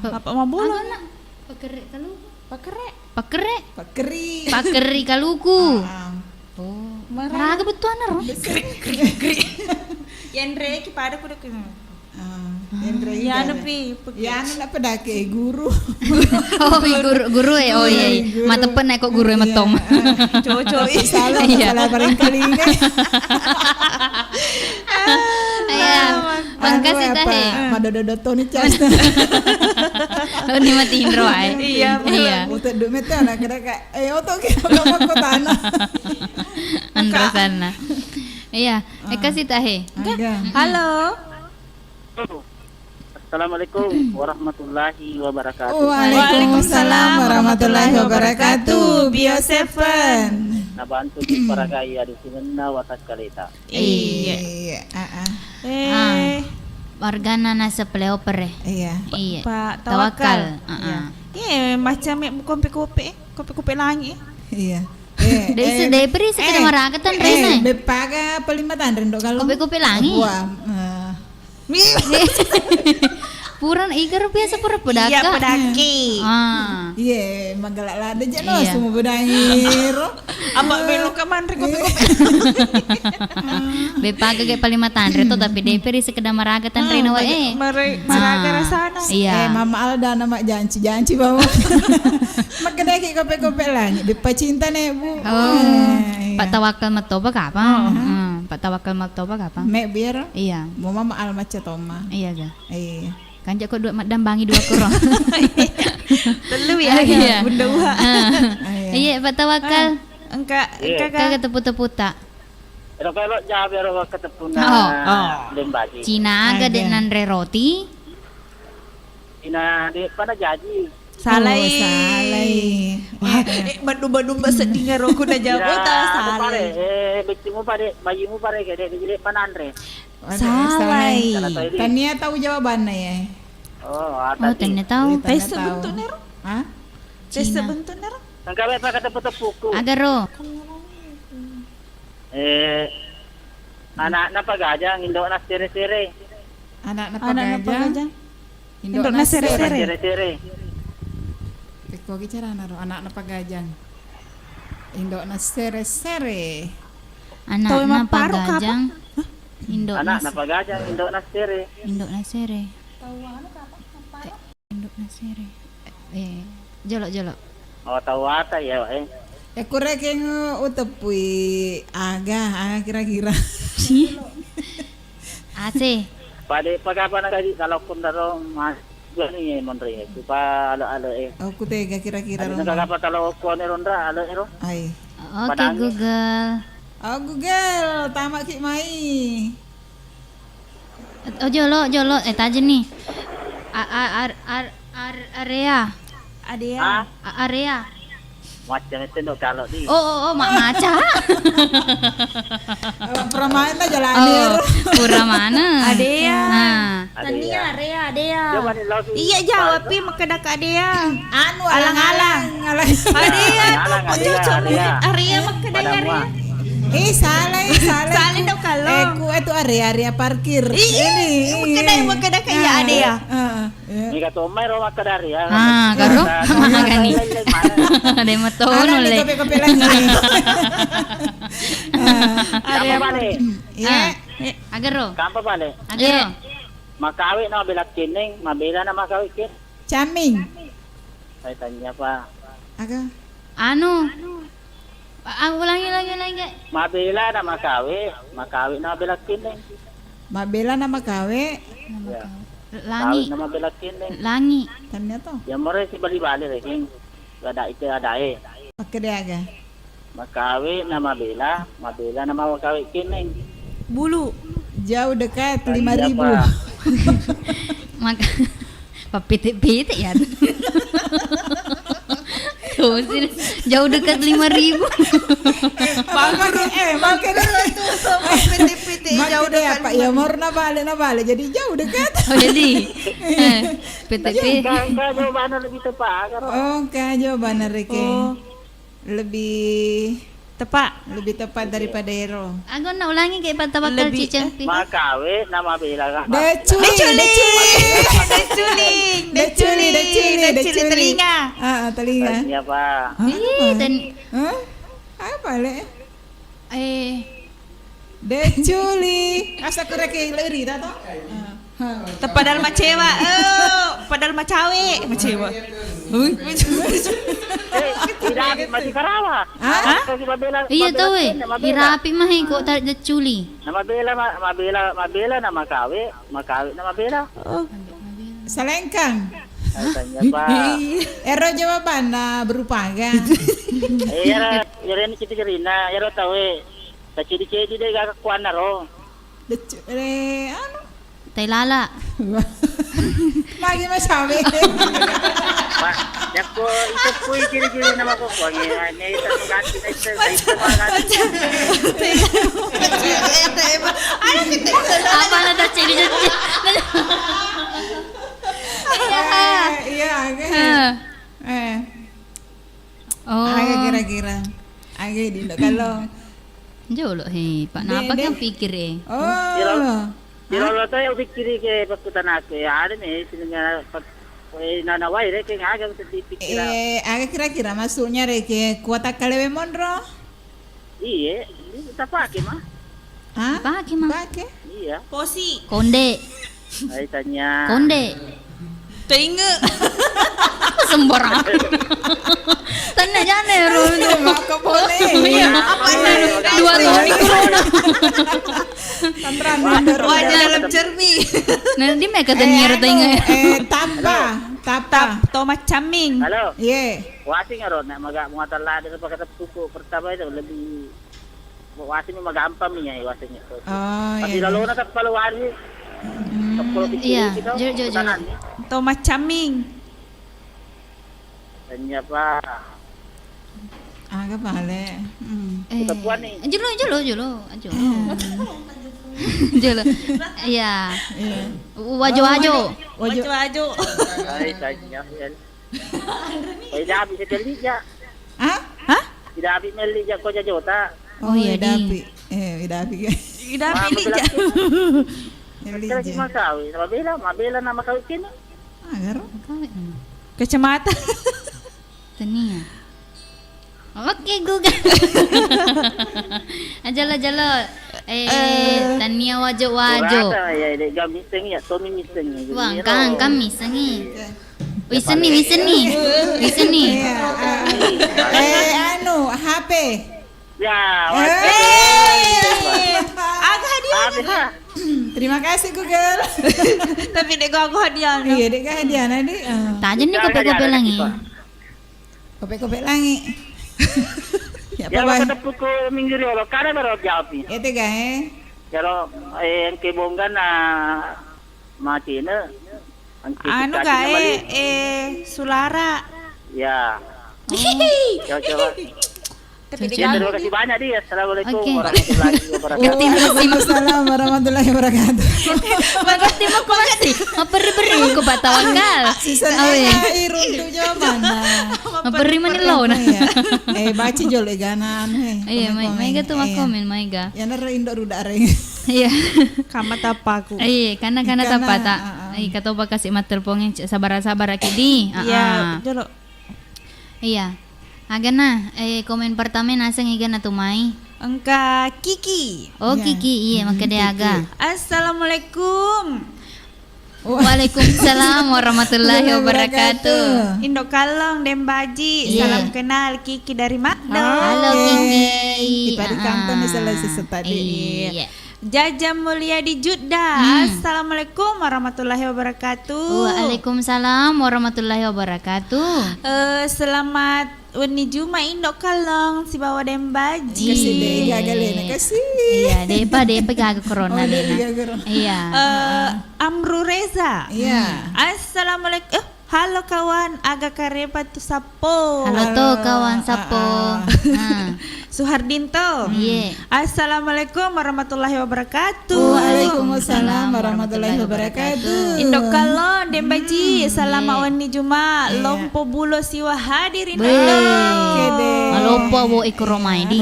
Papa mau bolong. Agak nak. Pak kerik kaluku. Pakerek. Pak kerek. Pakeri. Pak kerik kaluku. Oh. Raga betul ana roh. Yandre ki pada kuda ke. Yandre. Ya nepi. Ya anu nak pedake guru. Oh, guru ya. Oh iya. Mata pen kok guru metom. Cocok. Salah paling kali ini. Iya. Makasih tah he. Madodo Tony Chas. Oh, ni mati Indro ay. Iya. Untuk duk meta nak kira kak. Oto ke mau ke tanah. Andro sana. Iya. Kasih tah he. Halo. Assalamualaikum warahmatullahi wabarakatuh. Waalaikumsalam warahmatullahi wabarakatuh. Bio Seven. Nabantu di para gaya di sini na watas kalita. Iya. Wargana nasa pleoper. Iya. Iya. Pak Tawakal. Iya, macam kopi-kopi langit. Iya. Dari peri sekedar marakatan Rena. Bepaga pelimatan rendo kalau. Kopi-kopi langit. Wah. Puran igar biasa pura pedaka. Iya, pedaki. Iya, magalak lada aja no Iya. semua bedangir. Apa belok ke mandre kopi-kopi. Bepaga kayak palimatan reto tapi dari peri sekedar marakatan Rena wae. Maraga rasana. Iya. Mama Alda nama janci bawa. Magkadaki kopi-kopi langit. Bepa cinta nih bu. Pak Tawakal matoba kapa? Pak Tawakal matoba kapa? Mek biar. Iya. Mau mama Alma Cetoma. Iya ga. Iya. Kanjak kok dua dambangi dua kurang. Telu ya. Iya. Bunda uha. Iya Pak Tawakal. Engka Kagak tepu-tepu tak. Pero kalau jabe ro ketepuna Dembaji. Cina aga dek nanre roti. Ina di pada jaji. Salai. Badu-badu sedih ngaro ku na jabo ta salai. Bicimu pare, bayimu pare gede di panandre. Salai. Tania tahu jawabannya ya. Oh, Tania tahu. Tes sebentar nero. Hah? Tes sebentar nero. Nangkabe pa kata putu-puku. Agaro. Anak na pagajang indo na sere-sere. Anak na pagajang. Indo na Sere-sere. Kok bicara naro anak na pagajang. Indo na sere-sere. Anak na pagajang. Indo anak na pagajang indo na sere. Indo na sere. Indo na sere. Jolok. Oh, tahu ata ya, Kurang keng utepui aga kira-kira. Ase. Pada pagapan kali kalau pun daro mas gani monre pa alo Aku tega kira-kira ron. Kagapa kalau ko ne ronda alo ero. Ai. Oke Google. Oh Google, tamak ki mai. Oh jolok. Taje nih. Area. Area. Macam itu dok kalau di. Oh, maca. Peramain aja jalan. Pura mana? Adea. Tania, Area. Iya jawab pi makadak Adea. Anu alang-alang. Adea. Area makadak Area. Salah. Salah daw kalau. Ku itu area parkir. Ini makadak kaya Adea. Ni kato may ro makadari ya. Karo. Gani. Ada maton oleh. Kopi lagi. Area bale. Agaro. Kampa bale. Agaro. Makawi na bilak kining, mabila na makawi kin. Caming. Saya tanya pa. Aga. Anu. Ulangi lagi. Mabila na makawi na bilak kining. Mabela nama kawe. Langi. Nama bilak kining. Langi. Tanya to. Ya more si bali-bali king. Ada itu ada Oke deh aga. Makawi na mabila na makawi kining. Bulu. Jauh dekat 5.000. Maka papite-pite ya. Tuh sih jauh dekat 5.000. Makanya Piti-piti jauh dekat. Pak ya mau na balik jadi jauh dekat. Oh jadi pite-pite. Kan jawabannya lebih tepat. Oh kan jawabannya Rike. Lebih tepat daripada Ero. Aku nak ulangi kayak patah bakal cicing. Makawi nama bila. Deculi telinga. Telinga. Iya pak. Apa le? Deculi. Asa kurang kayak lari dah toh? Padahal macewa. Padahal macawe. Macewa. Tidak masih Karawang. Iya tahu irapi mah kok tak deculi. Nama bela nama kawe nama bela. Selengkang. Tanya pak. Ero jawaban berupa kan? Iya, ini cerita Ero tahu. Tak ciri-ciri dia gak kuan naro. Anu. Tai lala. Magi masabi. Pak, aku itu pui ciri-ciri nama ko ko ini itu ganti itu Apa ada ciri-ciri? Iya, Oh. Agak kira-kira. Agak di kalau jauh loh Pak. Napa kan pikir Oh. Kalau tayo pikiri ke pakutan aku ada nih sinnya nanawai rek agak sedikit agak kira-kira masuknya Reke kuota kalewe monro. Iya, ini kita pakai mah. Hah? Pakai? Iya. Posi. Konde. Saya tanya. Konde. Teinge. Sembarang. Tanda jane ro. Maka boleh. Apa ini? Dua tahun corona. Tantran Wajah dalam cermin. Nanti mereka tanya teinge. Tapa. Tomat caming. Halo. Iya. Wasi ngaron nak maga muatan lah dari pakai kuku pertama itu lebih Wasi memang gampang nih wasinya. Oh Tapi iya. lalu nak kalau wari. Iya, jo. Tomat caming. Tanya apa? Agak balik. Kita puan nih. Julo. Julo. Iya. Wajo. Wajo. Ay, tanya. Tidak habis sekali ya. Ah? Tidak habis meli ya kau jota. Oh iya, Idapi. Idapi. Idapi lija. Kira cuma kau, mabela nama kau kini. Agar. Kacamata. Tania. Oke, Google. Jalo. Tania wajo. Ya, dia miseng ya, Tommy miseng. Wah, kan misengi. Wiseni. HP. Ya, Agak hadiah. Terima kasih Google. Tapi dek aku hadiah. Iya, dek hadiah nanti. Tajen nih kope langi. Kope langi. Ya Ya, apa? kata puku minggu riolo, karena baru jawab ni. Itu kan? Kalau yang kebonggan na macina. Anu gae Sulara. Ya. Coba. Tapi dek Ya, terima kasih banyak dia. Assalamualaikum Oke. warahmatullahi wabarakatuh. Waalaikumsalam warahmatullahi wabarakatuh. Makasih mo ko masti. Maperi mo ko batawanggal. Season A irun tu jawaban. Maperi man ilaw na. Baca jol ganan. Iya, may ga tumakomen, may ga. Ya nara indo ruda ring. Iya. kamat tapaku. Iya, kana tapata. Ay kato ba kasi matelpong sabar kidi. Iya, jolo. Iya. Aga na, komen pertama nasang iga na tumay. Engka Kiki. Oh, Ya. Kiki, iya makadaga. Assalamualaikum. Waalaikumsalam warahmatullahi wabarakatuh. Indo Kalong Dembaji. Iya. Salam kenal Kiki dari Makdo. Halo Kiki. Di Padi Kanton ni salah tadi. Iya. Jaja Mulia di Jeddah. Assalamualaikum warahmatullahi wabarakatuh. Waalaikumsalam warahmatullahi wabarakatuh. Selamat Uni Juma Indo Kalong si bawa Dembaji. Kasih deh gagal na kasih. Iya, depa kagak corona Lena. Iya. Amru Reza. Iya. Assalamualaikum. Halo kawan, agak karepa tu sapo. Halo to kawan sapo. Suhardinto. Iya. Assalamualaikum warahmatullahi wabarakatuh. Waalaikumsalam warahmatullahi wabarakatuh. Indo Kalong Dembaji, selamat Wani Juma. Lompo bulo siwa hadirin. Kede. Malopo wo ikuromay di.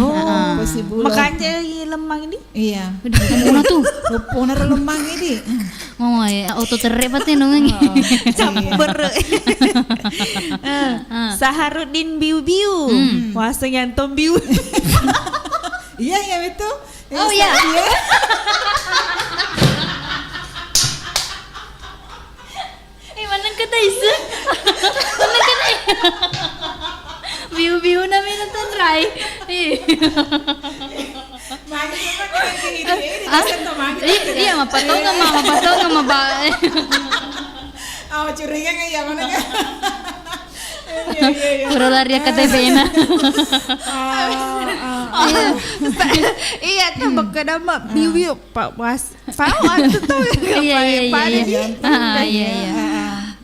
Makanya lemang ini. Iya. Ano tuh? Lupo na lemang ini. Oh, auto terrepat nung. Camper. Saharudin biu-biu. Waseng yang tom biu. Iya ya betul. Oh ya. Manang ka tayo. Manang ka tayo. Biu-biu namin ang tanray. Iya, mapataw nga mabae. Curiga nga iya mana ka? Puro lari ka tayo na. Iya, tambah ke nama biu-biu Pak Was. Faham tu tu. Iya.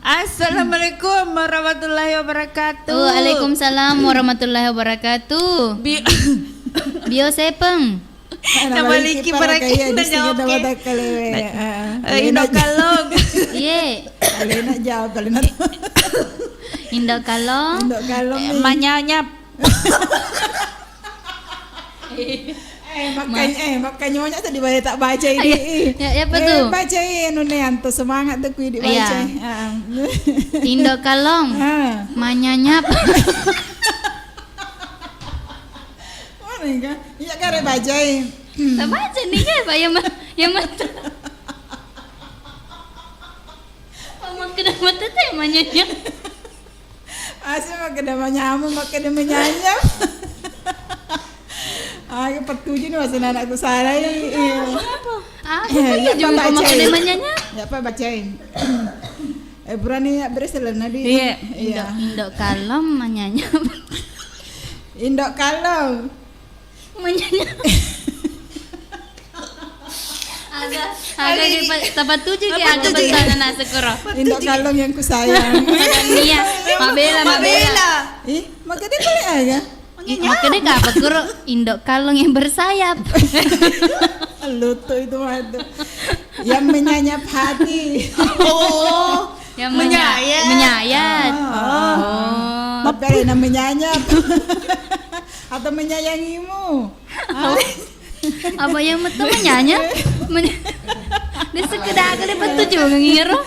Assalamualaikum warahmatullahi wabarakatuh. Waalaikumsalam warahmatullahi wabarakatuh. Bio sepeng. Nabaliki para kita nyoke. Indo Kalong. Iya. Kalina jawab kalina. Indo Kalong. Indo Kalong. Manyanyap. Makanya banyak tadi banyak tak baca ini. Ya apa tuh? Baca ini anto semangat tuh kui dibaca. Indo Kalong. Manyanyap. Mana kan? Iya kare bacain. Tak baca nih kan, Pak yang mata. Paman kena mata teh manyanyap. Asal makan nyamuk makan menyanyap. Kepetujuh nih masih anakku salah ya. Aku punya juga makan manyanyap. Ya apa bacain. Berani berselan nadi. Iya. Indo Kalong manyanyap. Indo Kalong. Ada di tempat tujuh ke ada betul anak sekoro. Indok kalong yang kusayang. Iya, Mabela. Ih, makanya boleh aja. Makanya apa kuro indok kalong yang bersayap. Lutu itu waduh. Yang menyayap hati. Oh, Yang menyayat. Tapi ada yang menyayap. Atau menyayangimu. Apa yang betul menyayat? Di sekedar kali betul juga ngiro.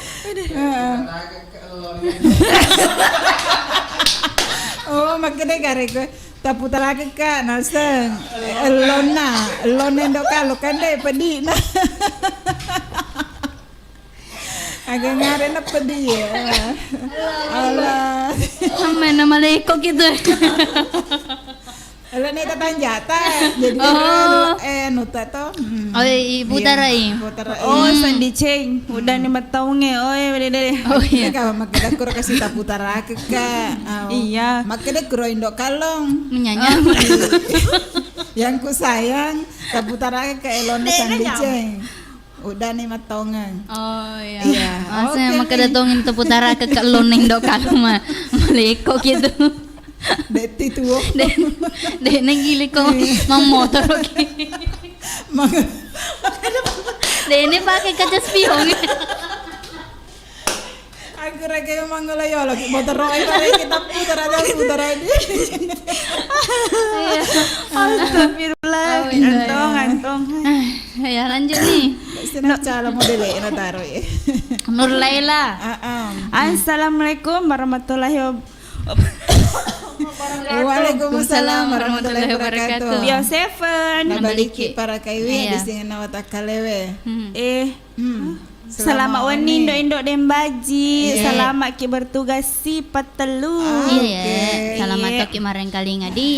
Oh, makanya karek taputar lagi kak naseng lona ndok kalau kan deh pedih nah agak ngare na pedih ya Allah Sama nama leko gitu. Allah nih tatang jata jadi nuta to Oh, putar ai. oh Sandi Ceng, udah 5 tahun deh. Oh iya. Kau makanya kuro kasih taputar lagi kak Iya. makanya kuro indok kalong Menyayat. yang ku sayang taputar lagi ke Elona Sandiceng udah 5 tahunan. Oh iya. Iya, Masa oke, maka nih. datongin teputara ke kaloneng dok kalau mah leko gitu. Deti tuh Dek nagili ko mang motor oke. Dek ini pakai kaca spion. aku reka yang manggala lagi motor roy kita putar aja Astagfirullah. Oh, iya, Antong. Ya lanjut nih. Senang cara model ini taruh ya. Nur Laila. Assalamualaikum warahmatullahi Waalaikumsalam warahmatullahi wabarakatuh. Bio Seven. Nabaliki para kaiwi Iya. di sini nawata kalewe. Selamat wani Indo Dembaji. Iya. Selamat ki bertugas si petelu. Iya. Selamat toki mareng kali ngadi.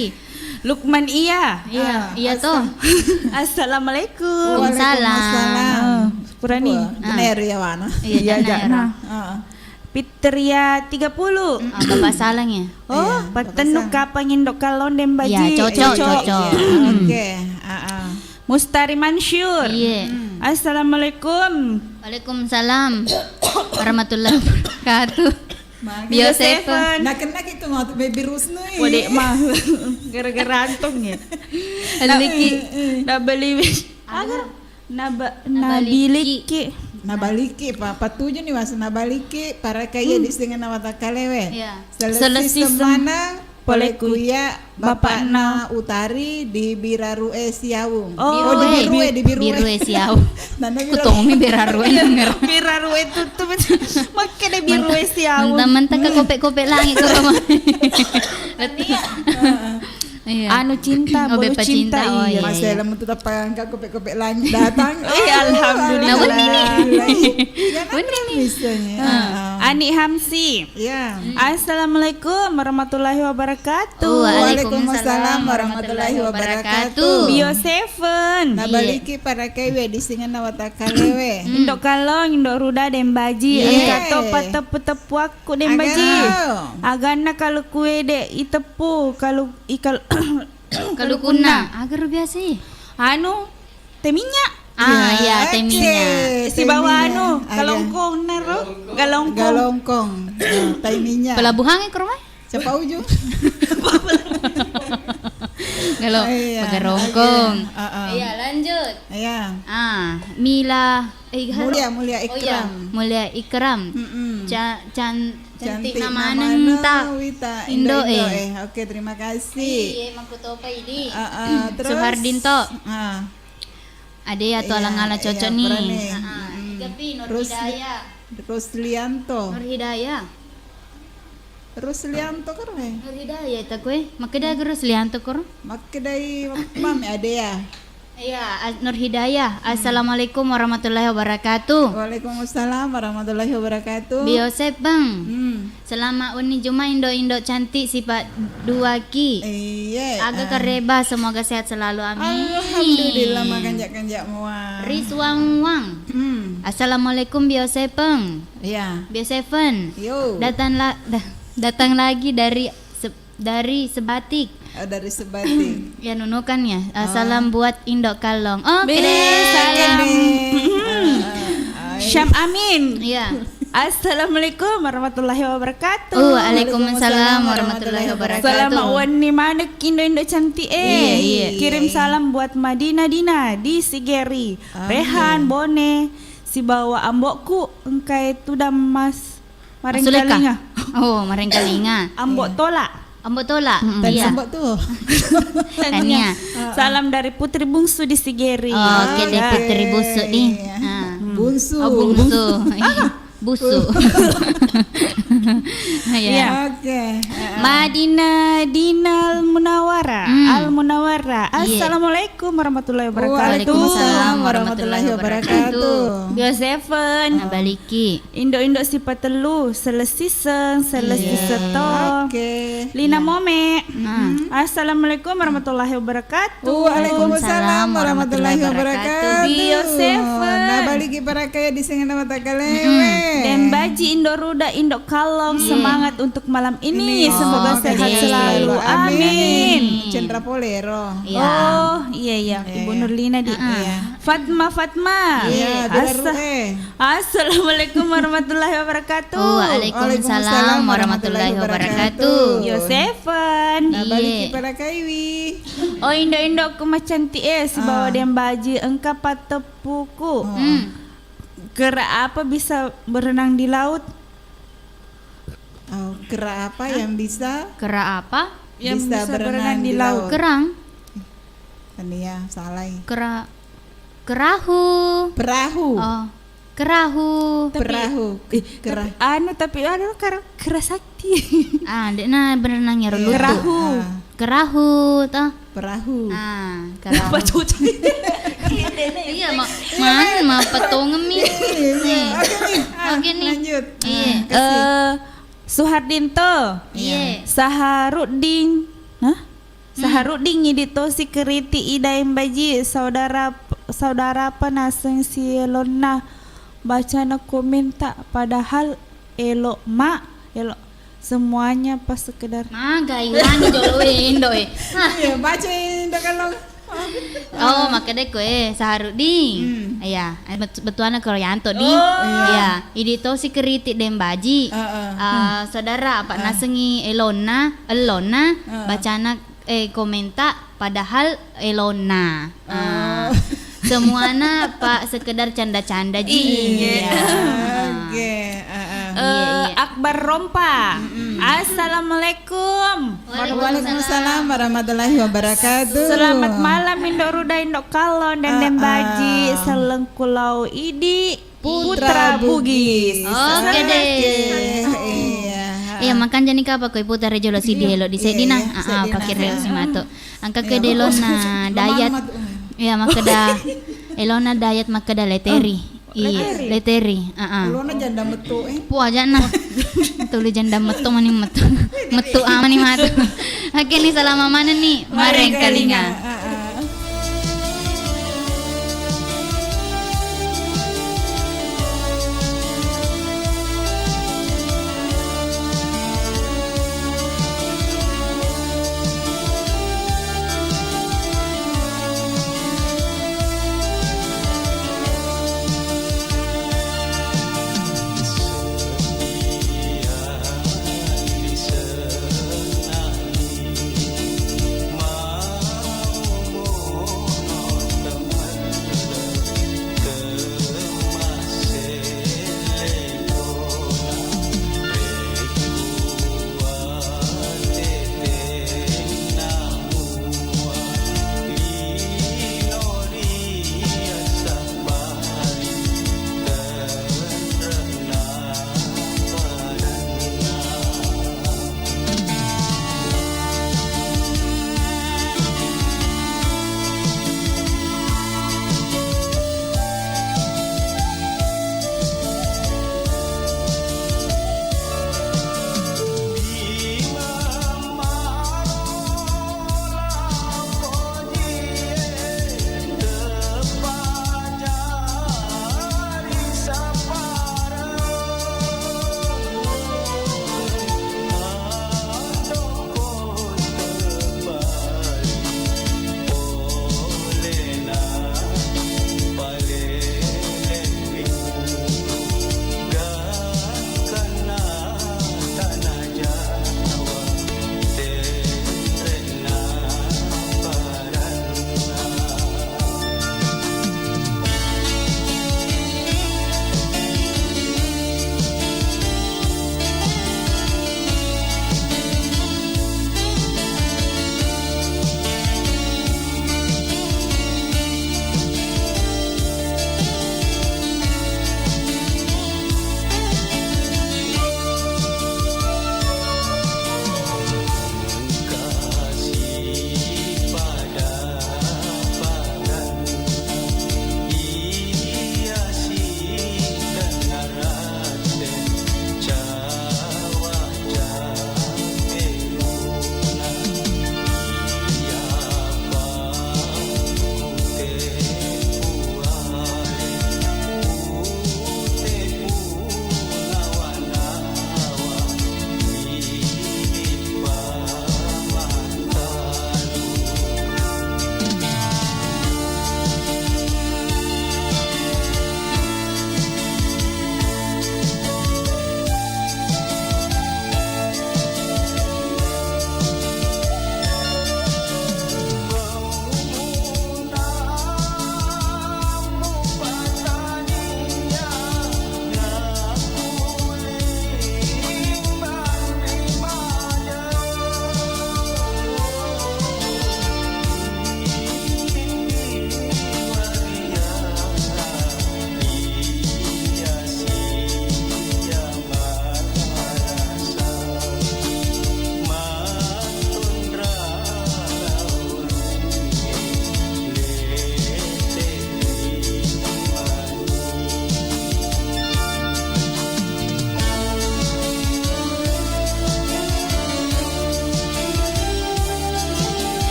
Lukman iya. Iya toh. Assalamualaikum. Waalaikumsalam. Purani. Bener ya wana. Iya jana. Pitria 30. Bapak salang ya. Oh, patenu kapang Indo kalon Dembaji. Iya, cocok. Oke. Mustari Mansyur. Iya. Assalamualaikum. Waalaikumsalam warahmatullahi wabarakatuh. Bio Seven. Nah kena gitu ngot baby rusnu. Wade mah gara-gara antong ya. Aliki. Nabali agar nabiliki. Nabaliki patuju nih mas nabaliki para kaya di sini nawata kalewe. Iya. Selesai semana Polekuya Bapak na Utari di Birarue Siaung. Oh, di Birue. Birue siaw. Nana Kutongi birarue denger. Birarue tutup. Makanya birarue siaw. Mentang-mentang ke kopek-kopek langit ko mah. Iya. Anu cinta, Oh, baru Bepa cinta. cinta. Oh, iya. Mas Ella tetap pangkat kopek-kopek langit datang. Alhamdulillah. Nah, Bener nih. Bisanya. Ani Hamsi. Ya. Assalamualaikum warahmatullahi wabarakatuh. Waalaikumsalam warahmatullahi wabarakatuh. Bio Seven. Nabaliki para kewe di singa nawata kalewe. Indok kalong, indok ruda Dembaji. Iya. Angkato patepu aku Dembaji. Agana kalau kue de itepu kalau ikal Kalau kuna agar biasa. anu teh minyak. Iya, teh minyak. Si bawa anu galongkong naro Galongkong. Tai minyak. Pelabuhan ke rumah? Siapa ujung? Kalau Iya, bagarongkong. Iya. Iya, lanjut. Iya. Mila Mulia Ikram. Mulia Ikram. Cantik nama nanta Wita Indo Oke, terima kasih. Iya, makutopa ini. Terus Suhardinto. Ade ya tuh Iya, alang-alang cocok iya, nih. berani. Tapi Nur Terus- Hidayah. Ruslianto. Nur Hidayah. Ruslianto kan Nur Hidayah itu gue. Makanya gue Ruslianto kor. Makedai mami ada ya. Iya, Nur Hidayah. Assalamualaikum warahmatullahi wabarakatuh. Waalaikumsalam warahmatullahi wabarakatuh. Biosep bang. Hmm. Selama uni Juma Indo cantik sifat dua ki. Iya. Agak kereba semoga sehat selalu amin. Alhamdulillah makan kanjak muah. Rizwang Wang. Assalamualaikum Biosepeng. Iya. Bioseven. Yo. Datang lagi dari Dari Sebatik. Dari Sebatik. Ya nunukan ya. Salam buat Indok Kalong. Oh, Salam. Syam Amin. Iya. Assalamualaikum warahmatullahi wabarakatuh. Waalaikumsalam warahmatullahi wabarakatuh. Selamat wani mana Indo cantik Iya. Kirim salam buat Madina Dina di Sigeri. Rehan Bone si bawa ambokku engkai tudam mas mareng Suleka. kalinga. Oh, mareng kalinga. Ambok tolak. Ambok tolak. Tadi Iya. sembok tuh. Tania. Salam dari Putri Bungsu di Sigeri. Oke deh Putri busuk nih. Bunsu. Oh, bungsu. Busuk. Ya. Oke. Madinah Dinal Munawara. Al Munawara. Assalamualaikum warahmatullahi wabarakatuh. Waalaikumsalam warahmatullahi wabarakatuh. Bioseven. Nah, baliki. Indo sifat telu selesiseng setong. Oke. Lina Mome. Assalamualaikum warahmatullahi wabarakatuh. Waalaikumsalam warahmatullahi wabarakatuh. Bioseven. Nah, balik para kaya di sini nama takalewe. Dan Baji Indo Ruda Indo Kalong semangat untuk malam ini. Semoga sehat selalu. Amin. Cendra Polero. Iya. Oh iya Ibu Nurlina di Fatma. Iya, Assalamualaikum warahmatullahi wabarakatuh. Waalaikumsalam warahmatullahi wabarakatuh. Yosefen. Nah, balik para kaiwi. Oh Indo aku macam si bawa dem baji engkau patepuku. Kera apa bisa berenang di laut? Oh, kera apa yang bisa Kera apa? Yang bisa berenang di laut? Kerang. Tania, salah. Kerahu. Perahu. Oh, kerahu. Perahu. Kera. Tapi kera sakti. Dekna berenangnya relu. Kerahu toh. Perahu. Kerahu. Iya, mau petong nih. Oke nih. Lanjut. Iya. Suhardinto. Iya. Saharudin. Saharudin ngidito si keriti idaim baji saudara penaseng si Lona baca na komentar padahal elok semuanya pas sekedar Gaiwan joloin doi. Iya, bacain dah kalau. Oh, makanya kue Saharudin. Iya, betuana kalau Yanto di. Iya, idito si keriti dem baji. Saudara apa nasengi Elona bacana komentar padahal Elona. Semuanya Pak sekedar canda-canda ji. Oke. Akbar Rompa. Assalamualaikum. Waalaikumsalam warahmatullahi wabarakatuh. Selamat malam Indo Ruda Indo Kalon dan Dembaji Selengkulau Idi Putra Bugis. Oke deh. Iya makan jani kapa koi putar jolo si dielo di sedina. Pakai rel si mato. Angka ke delona dayat. Iya makada elona dayat makada leteri. Iya, leteri. Elona janda metu Puah jana. Tuli janda metu mani metu. Metu amani matu. Oke nih selama mana nih? Mareng kalinga.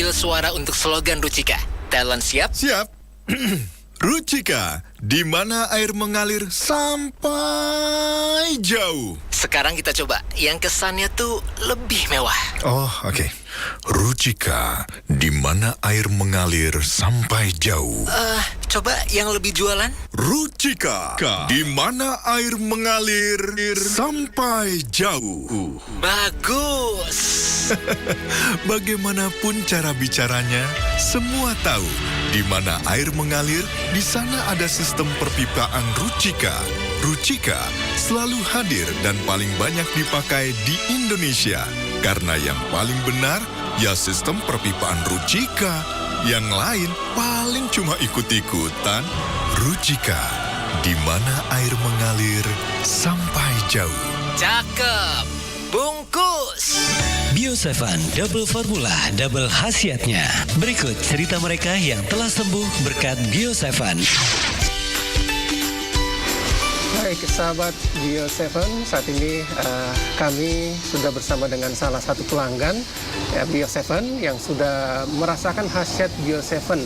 ambil suara untuk slogan Rucika. Talent siap? Siap. Rucika, di mana air mengalir sampai jauh. Sekarang kita coba yang kesannya tuh lebih mewah. Oh, oke. Rucika, di mana air mengalir sampai jauh. Coba yang lebih jualan. Rucika, di mana air mengalir sampai jauh. Bagus. Bagaimanapun cara bicaranya, semua tahu di mana air mengalir, di sana ada sistem perpipaan Rucika. Rucika selalu hadir dan paling banyak dipakai di Indonesia. Karena yang paling benar, ya sistem perpipaan Rucika. Yang lain paling cuma ikut-ikutan. Rucika, di mana air mengalir sampai jauh. Cakep. Bungkus. Bio 7 double formula, double khasiatnya. Berikut cerita mereka yang telah sembuh berkat Bio 7. Baik sahabat Bio 7, saat ini kami sudah bersama dengan salah satu pelanggan Bio 7 yang sudah merasakan khasiat Bio 7.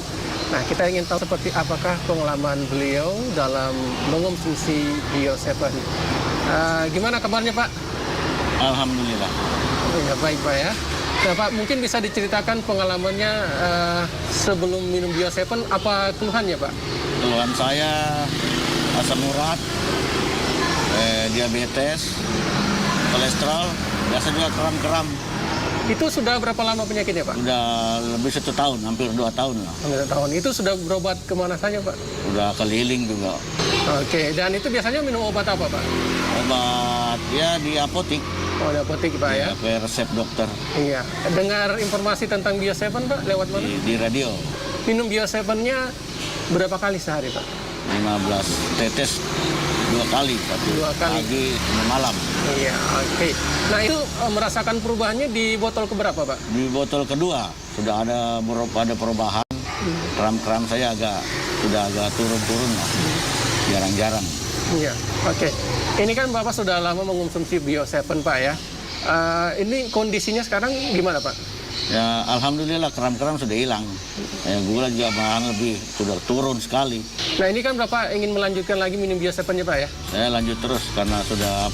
Nah, kita ingin tahu seperti apakah pengalaman beliau dalam mengonsumsi Bio 7. Gimana kabarnya Pak? Alhamdulillah. Ya, baik Pak ya. Nah Pak, mungkin bisa diceritakan pengalamannya sebelum minum Bio 7, apa keluhannya Pak? Keluhan saya asam urat, diabetes, kolesterol, biasa juga kram-kram. Itu sudah berapa lama penyakitnya Pak? Udah lebih 1 tahun, hampir 2 tahun lah. Hampir 2 tahun. Itu sudah berobat kemana saja Pak? Udah keliling juga. Oke, dan itu biasanya minum obat apa Pak? Obat ya di apotik. Oh, di apotik Pak ya? Pakai resep dokter. Iya. Dengar informasi tentang Bio 7 Pak lewat mana? Di radio. Minum Bio 7-nya berapa kali sehari Pak? 15 tetes 2 kali, 2 kali. Pagi sama malam. Iya, oke. Nah itu merasakan perubahannya di botol keberapa Pak? Di botol kedua sudah ada perubahan. Kram-kram saya sudah agak turun-turun lah. Jarang-jarang. Iya, oke. Ini kan Bapak sudah lama mengonsumsi Bio 7 Pak ya. Ini kondisinya sekarang gimana Pak? Ya alhamdulillah kram-kram sudah hilang. Gula juga malahan sudah turun sekali. Nah ini kan Bapak ingin melanjutkan lagi minum Bio 7 Pak ya? Saya lanjut terus karena sudah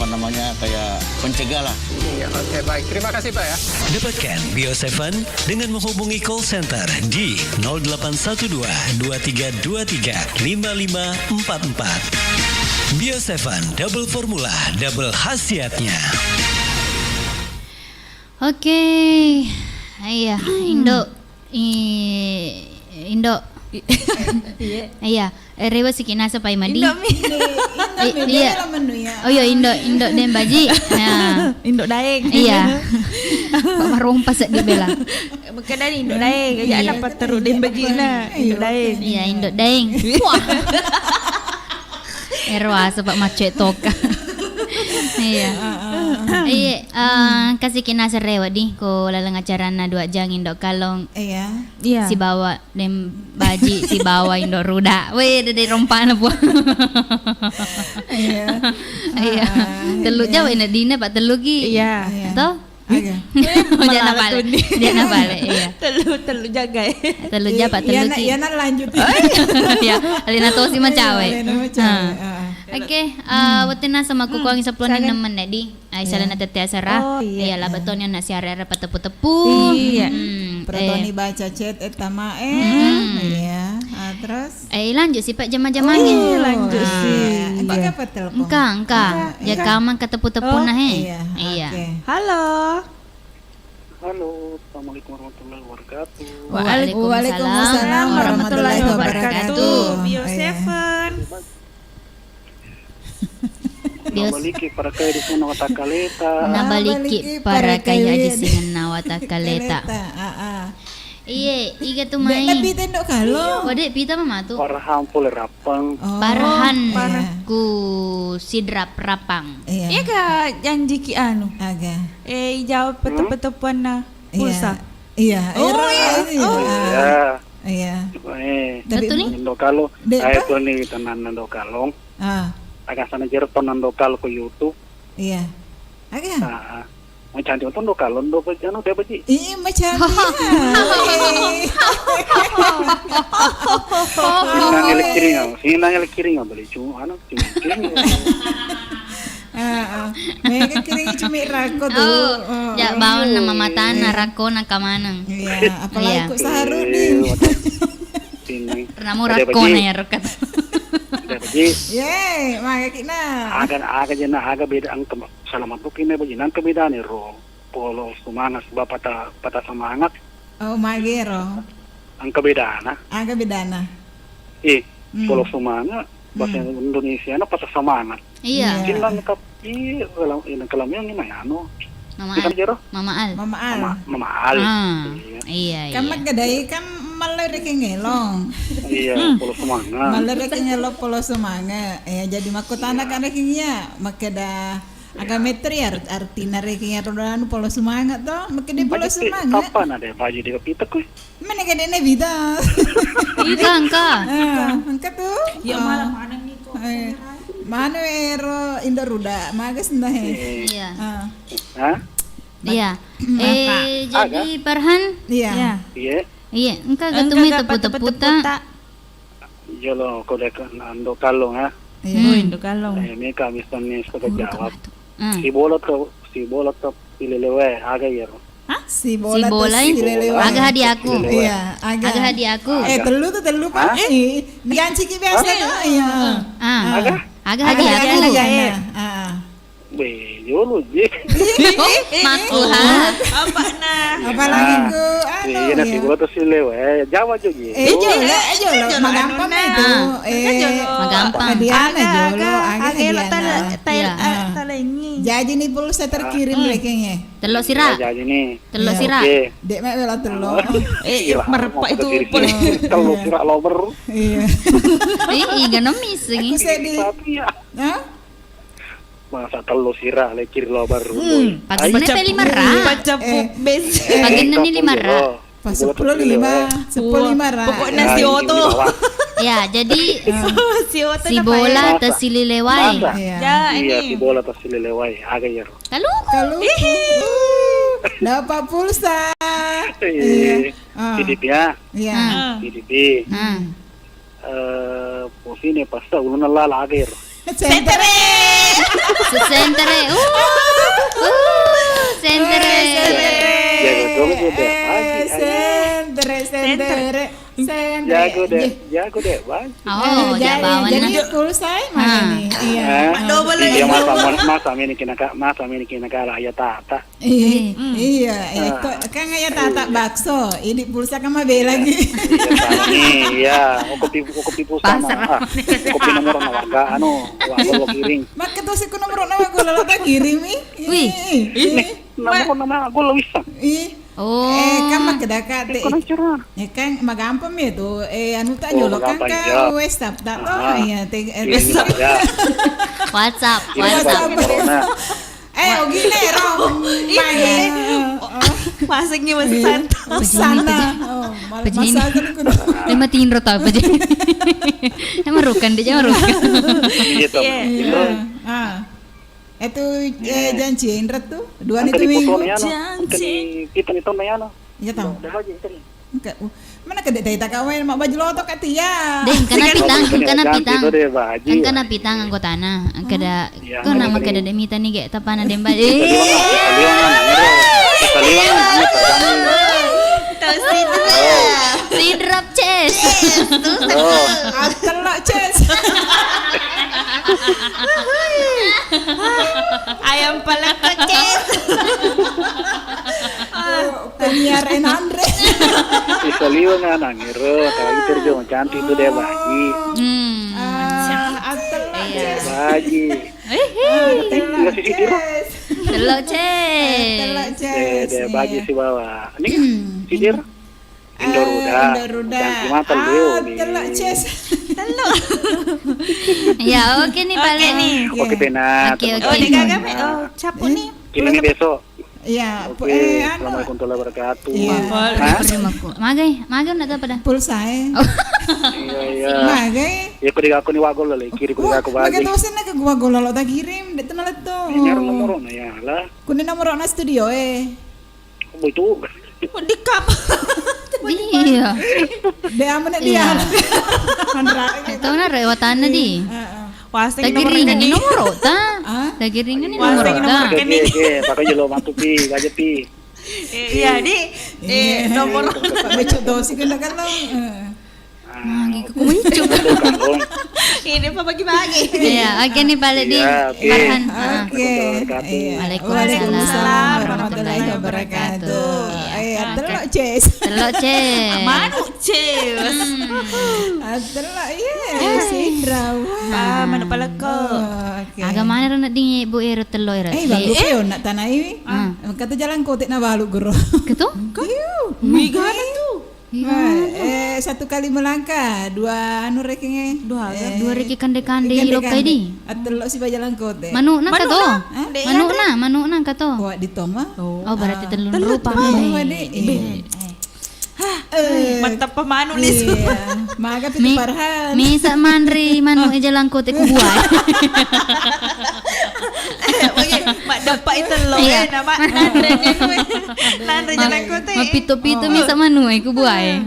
kayak pencegah lah. Iya, oke baik. Terima kasih Pak ya. Dapatkan Bio 7 dengan menghubungi call center di 0812 2323 5544. Bio 7 double formula, double khasiatnya. Oke. Iya, Indo. Iya, rewa sikit nasa pai madi. Iya. Oh iya, Indo den baji. Nah, Indo daeng. Iya. Pak marompas di bela. Bukan dari Indo daeng, aja apa terus den baji na. Indo daeng. Iya, Indo daeng. Wah. Erwa sebab macet toka. Iya. Iya, kasih kina serewa di ko lalang acara na 2 jang Indo kalong. Iya. Si bawa dem baji si bawa Indo ruda. Weh dari rompana buah. Iya. Iya. Teluk Jawa ina dina Pak teluk gi. Iya. Toh? Oke. Jangan balik. Jangan balik. Iya. Telu jaga. Teluk Jawa Pak teluk gi. Iya, nak lanjut. Ya, alina to si macawe. Alina macawe. Oke, watina sama kukuang 10 nemen tadi. Ay salah na tete asara. Iya lah beton yang nasi arera patepu-tepu. Iya. Pratoni baca chat etama iya. Terus lanjut sih Pak jama-jamanya. Lanjut sih. Apa apa telepon? Engka. Ya kaman ketepu-tepu nah Iya. Halo. Halo, Assalamualaikum warahmatullahi wabarakatuh. Waalaikumsalam warahmatullahi wabarakatuh. Bio 7. Nabaliki para kayo di sana watakaleta. Nabaliki para kayo di sana watakaleta. Iya, iga tu mai. Tapi tendok kalau. Wade pita mama tu. Parahan pula rapang. Parahan ku sidrap rapang. Iya ka janji ki anu. Aga. Jawab petepuan na pulsa. Iya. Iya. Betul ni? Nando kalau. Itu ni tanan nando kalong. Agak sana jerton nando kalau ke YouTube. Iya. Aga. Macam tu do kalon do pa ano dia baji. Macam Sinang kiring beli cuma ano kiring. Mereka kiring cumi rako tu. Ya bawa nama matana rako nak kamanang. Iya, apalagi kok saharu ni. Namu rako na ya rokat. Ye, maka kita. Aga jena aga beda ang salamat ko kini baji nang kebeda ni ro. Polo semangat sebab patah semangat. Oh, magero. Ang kebeda na. Aga bedana. Polo semangat bahasa Indonesia na patah semangat. Iya. Kinlang kapi kalam yang ini ano. Mama Al. Mama Al. Iya. Kan magkadai kan malah rek ngelong. Iya, polo semangat. Malah rek ngelong polo semangat. Jadi makutana kan reknya makada agak meter ya artina reknya rodaan polo semangat toh. Makada polo semangat. Kapan ada baju di kapita ko? Mana kadene vida. Angka tuh. Ya malam mana nih kok. Mana ero Indoruda, magas nah. Iya. Iya. Jadi Farhan? Iya. Iya, engkau ketemu tepu-tepu tak? Jolo kode ando kalong Indo kalong. Ini kami sini suka jawab. Si bolot ke pilelewe aga yero. Si bola agak hadiah aku. Iya, agak hadiah aku. Telu Pak. Diganci ki biasa tuh. Iya. Agak hadiah aku. Jolo je. Makuhan. Apa nah? Apalagi ku Iya si bola si lewe Jawa juga. Jolo magampang itu. Magampang. Hadiahnya jolo agak hadiahnya. Talengi. Jadi nih pulsa terkirim lekengnya. Telok sirah. Jadi nih. Telok sirah. Dek mek bela telok. Merepak itu. Telok sirah lober. Iya. Gak nomis Aku sedih. Masa telur sirah lekir lobar. Pagi mana 5 rah? Baca bes. Pagi ini 5 rah. Pas 10 rah. Pokoknya si Oto. Ya, jadi si bola tersililewai. Iya, si bola tersililewai. Agak ya. Kalau dapat pulsa. PDP ya. Iya. PDP. Posisi pasta ulun lala agak. Sentere. Sentere. Jago deh, bang. Oh, jabawan. Jadi pulsa mana nih? Iya. Iya masa ini kena ayat tata. Iya, kan ayat tata bakso. Ini pulsa kan mah beli lagi. Iya, kopi pulsa mah. Kopi nomor warga warga kiring. Mak ketua si nomor nawa gula lata kirim Wih. Nama gula wisang. Kan mak kedaka teh. Kan magampang itu. Anu tak jolo kan WhatsApp tak toh ya WhatsApp. Gini rom. Masaknya masih sana. Masakan ku. Dia matiin rota apa jadi. Emang rukan dia marukan. Gitu. Itu janji Indra tuh 2 itu minggu. Janji. Kita nih tahun mana? Iya tahu. Mana kedek data kawan mak baju lotok katia. Deng kana pitang anggotana. Kada ko nama kada demita nih ge tapana demba. Sidrap ces. Telok ces. Ayam palak ces. Penyiar Andre. Isaliwa nga nangiro, kalau terjun cantik itu deh bagi. Bagi. Tinggal sisi diri. Telok ces. Deh bagi si bawah. Nih sidir. Indoruda. Cantik mata beliau nih. Telok ces. Telok. Ya oke nih paling. Oke penat. Oke. Capu nih. Ini besok. Iya, Assalamualaikum warahmatullahi wabarakatuh. Magai nak pada pulsa. Iya. Magai Ya kau ni wagol lah, kiri kau aku Makai bagi. tu sen nak ke gua golo tak kirim, det tenalat tu. Nyar nomor ya lah. Kunin nomor na studio Kau itu. Di kap. Iya. De amane dia. Ito na rewatan na di. Waseng Tagiringan ni nomor ta. Tagiringan ni nomor ta. Oke, pakai jelo matu pi, gaje pi. Iya, di. Nomor Becuk dosi kena kalau. Magi ko kumincuk. ini pa bagi-bagi. Iya, oke nih balik di. Farhan. Oke. Waalaikumsalam warahmatullahi wabarakatuh. Telok Ces. Telok Ces. Manu Ces. Telok Sindra. Mana pala ko. Aga mana nak dingi Bu Ero telok Ero. Bagus yo nak tanah ini. Kata jalan kotek na balu guru. Gitu? Miga tu. Satu kali melangkah, dua anu rekengnya. Dua reki kande-kande hilok kay di. At telok si bajalan kote. Manu na ka to. Manu na ka to. Kuat di toma. Oh berarti telun rupa. Mantap pemanu nih. Maga pitu Farhan. Misa manri manu jalan kote ku buai. Mak dapat itu lo ya nama Nandre jalan kote. Mapito-pito misa manu ku buai.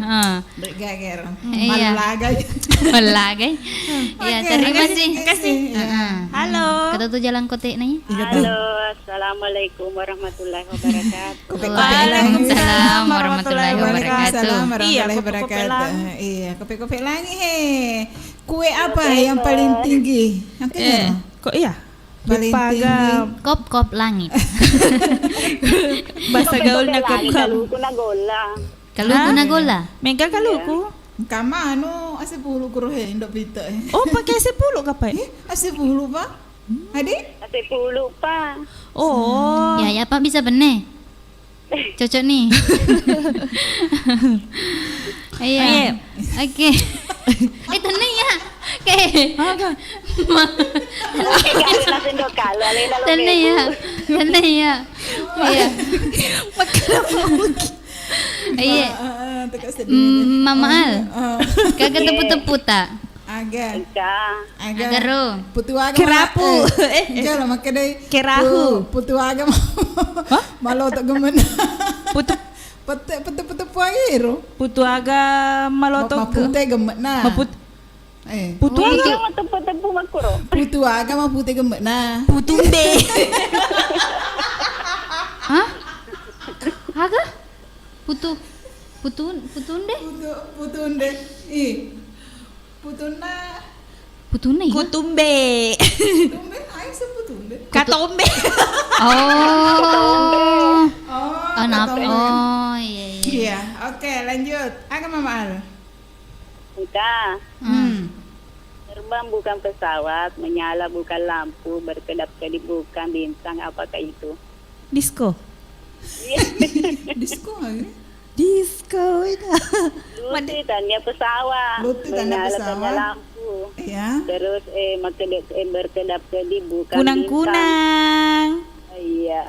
Gager. Iya. Malagay. Iya, terima kasih. Halo. Kata tu jalan kote na Halo, assalamualaikum warahmatullahi wabarakatuh. Waalaikumsalam warahmatullahi wabarakatuh. Warahmatullahi wabarakatuh. Iya, kopi-kopi lagi Kue apa yang paling tinggi? Kok iya? Paling tinggi. Kop-kop langit. Bahasa gaulnya kop-kop. Kaluku na gola. Kaluku na gola. Mega kaluku. Kama anu ase pulu kuruhe ndok pita. Oh, pakai ase pulu kapai? Ase pulu pa? Adik? Ase pulu pa. Oh. Ya Pak bisa benih. Cocok nih. Iya. Oke. Tenang ya. Oke. Tenang ya. Iya. Iya. Mama Al. Kagak tepu-tepu tak? Aga ro. Putu aga kerapu. Jalo makadai kerahu. Putu aga malo to gemen. Putu puairo. Putu aga malo to. Mapute gemen na. Putu aga tepu makuro. Putu aga mapute gemen na. Putumbe. Hah? Aga? Putunde? Putunde. Putuna. Putunde. Kutumbe. Putumbe, ayo seputumbe. Katombe. Oh. Oh, iya. Oke, lanjut. Aga Mama Al. Buka. Terbang bukan pesawat, menyala bukan lampu, berkedap-kedip bukan bintang, apakah itu? Disco. Disco aja. Disco itu. Luti tanda pesawat. Menyala tanda lampu. Iya. Terus berkedap-kedip bukan kunang-kunang. Iya.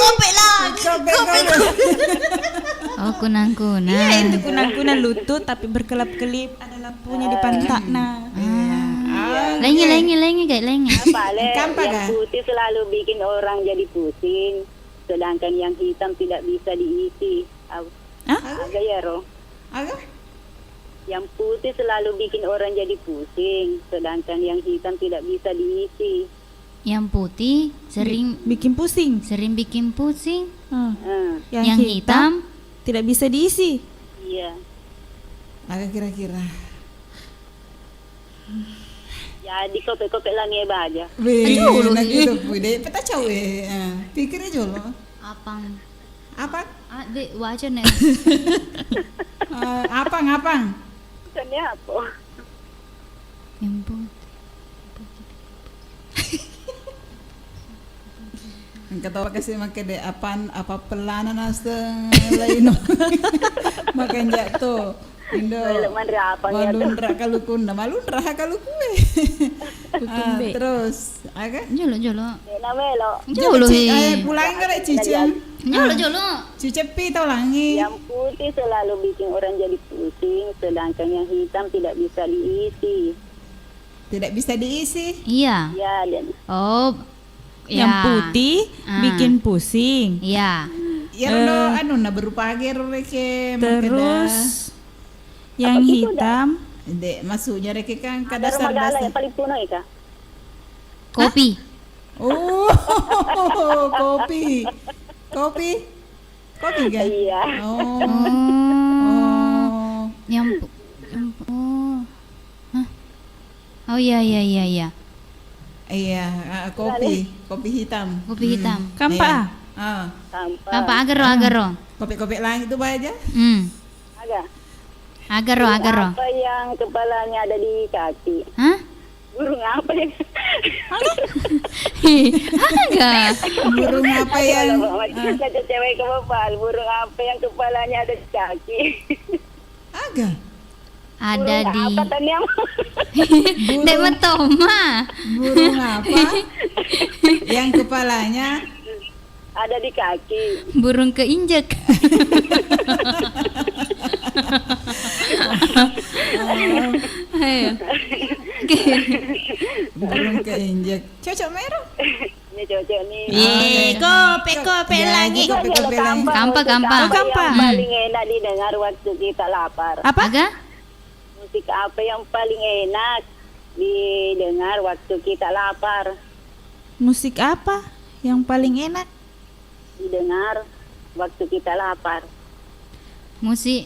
Kope lah. Oh, kunang-kunang. Iya, itu kunang-kunang lutut tapi berkelap-kelip, ada lampunya di pantatnya. Lengi guys, lengi. Yang putih selalu bikin orang jadi pusing, sedangkan yang hitam tidak bisa diisi. Agak ya Ro. Agak? Yang putih selalu bikin orang jadi pusing, sedangkan yang hitam tidak bisa diisi. Yang putih sering bikin pusing. Yang hitam tidak bisa diisi. Iya. Agak kira-kira. Jadi kopek-kopek lang ya aja. Aduh, gitu bude. Peta cawe. Pikirnya jolo. Apang. Apa? Dek, wajan nih. Apang. Ini apa? Yang putih. Katawa kasi makede apa pelanan aseng lain. Makan jatuh. Indo. Mandra apa ya? Malundra kalau kuna, malundra kalau kue. Terus, aga? Jolo. Melo. Jolo pulang ke Cice. Jolo. Cice pi tau langi. Yang putih selalu bikin orang jadi pusing, sedangkan yang hitam tidak bisa diisi. Tidak bisa diisi? Iya. Ya, dan Oh. Yang putih bikin pusing. Iya. Ya anu na berupa ager reke. Terus yang hitam. Dek masuknya reke kan ada kadasar magala dasar. yang paling puno ya, Kak? Kopi. Oh, kopi. Kopi kan? Iya. Oh. Yang Hah? Oh iya. Iya, kopi hitam. Kopi hitam. Kampa. Kampa agaro. Kopi langit itu aja. Agak. Agaro. Apa yang kepalanya ada di kaki? Hah? Burung apa yang? Agak. Burung apa yang? Kata cewek ke bapak, burung apa yang kepalanya ada di kaki? Agak. Ada di. Apa tanya? Dek metoma. Burung apa? Yang kepalanya ada di kaki. Burung keinjek. Ayo. Burung keinjek. Cocok merah. Ini cocok nih. Kopi lagi. Kampa. Paling enak didengar waktu kita lapar. Apa? Aga? Musik apa yang paling enak didengar waktu kita lapar? Musik apa yang paling enak didengar waktu kita lapar? Musik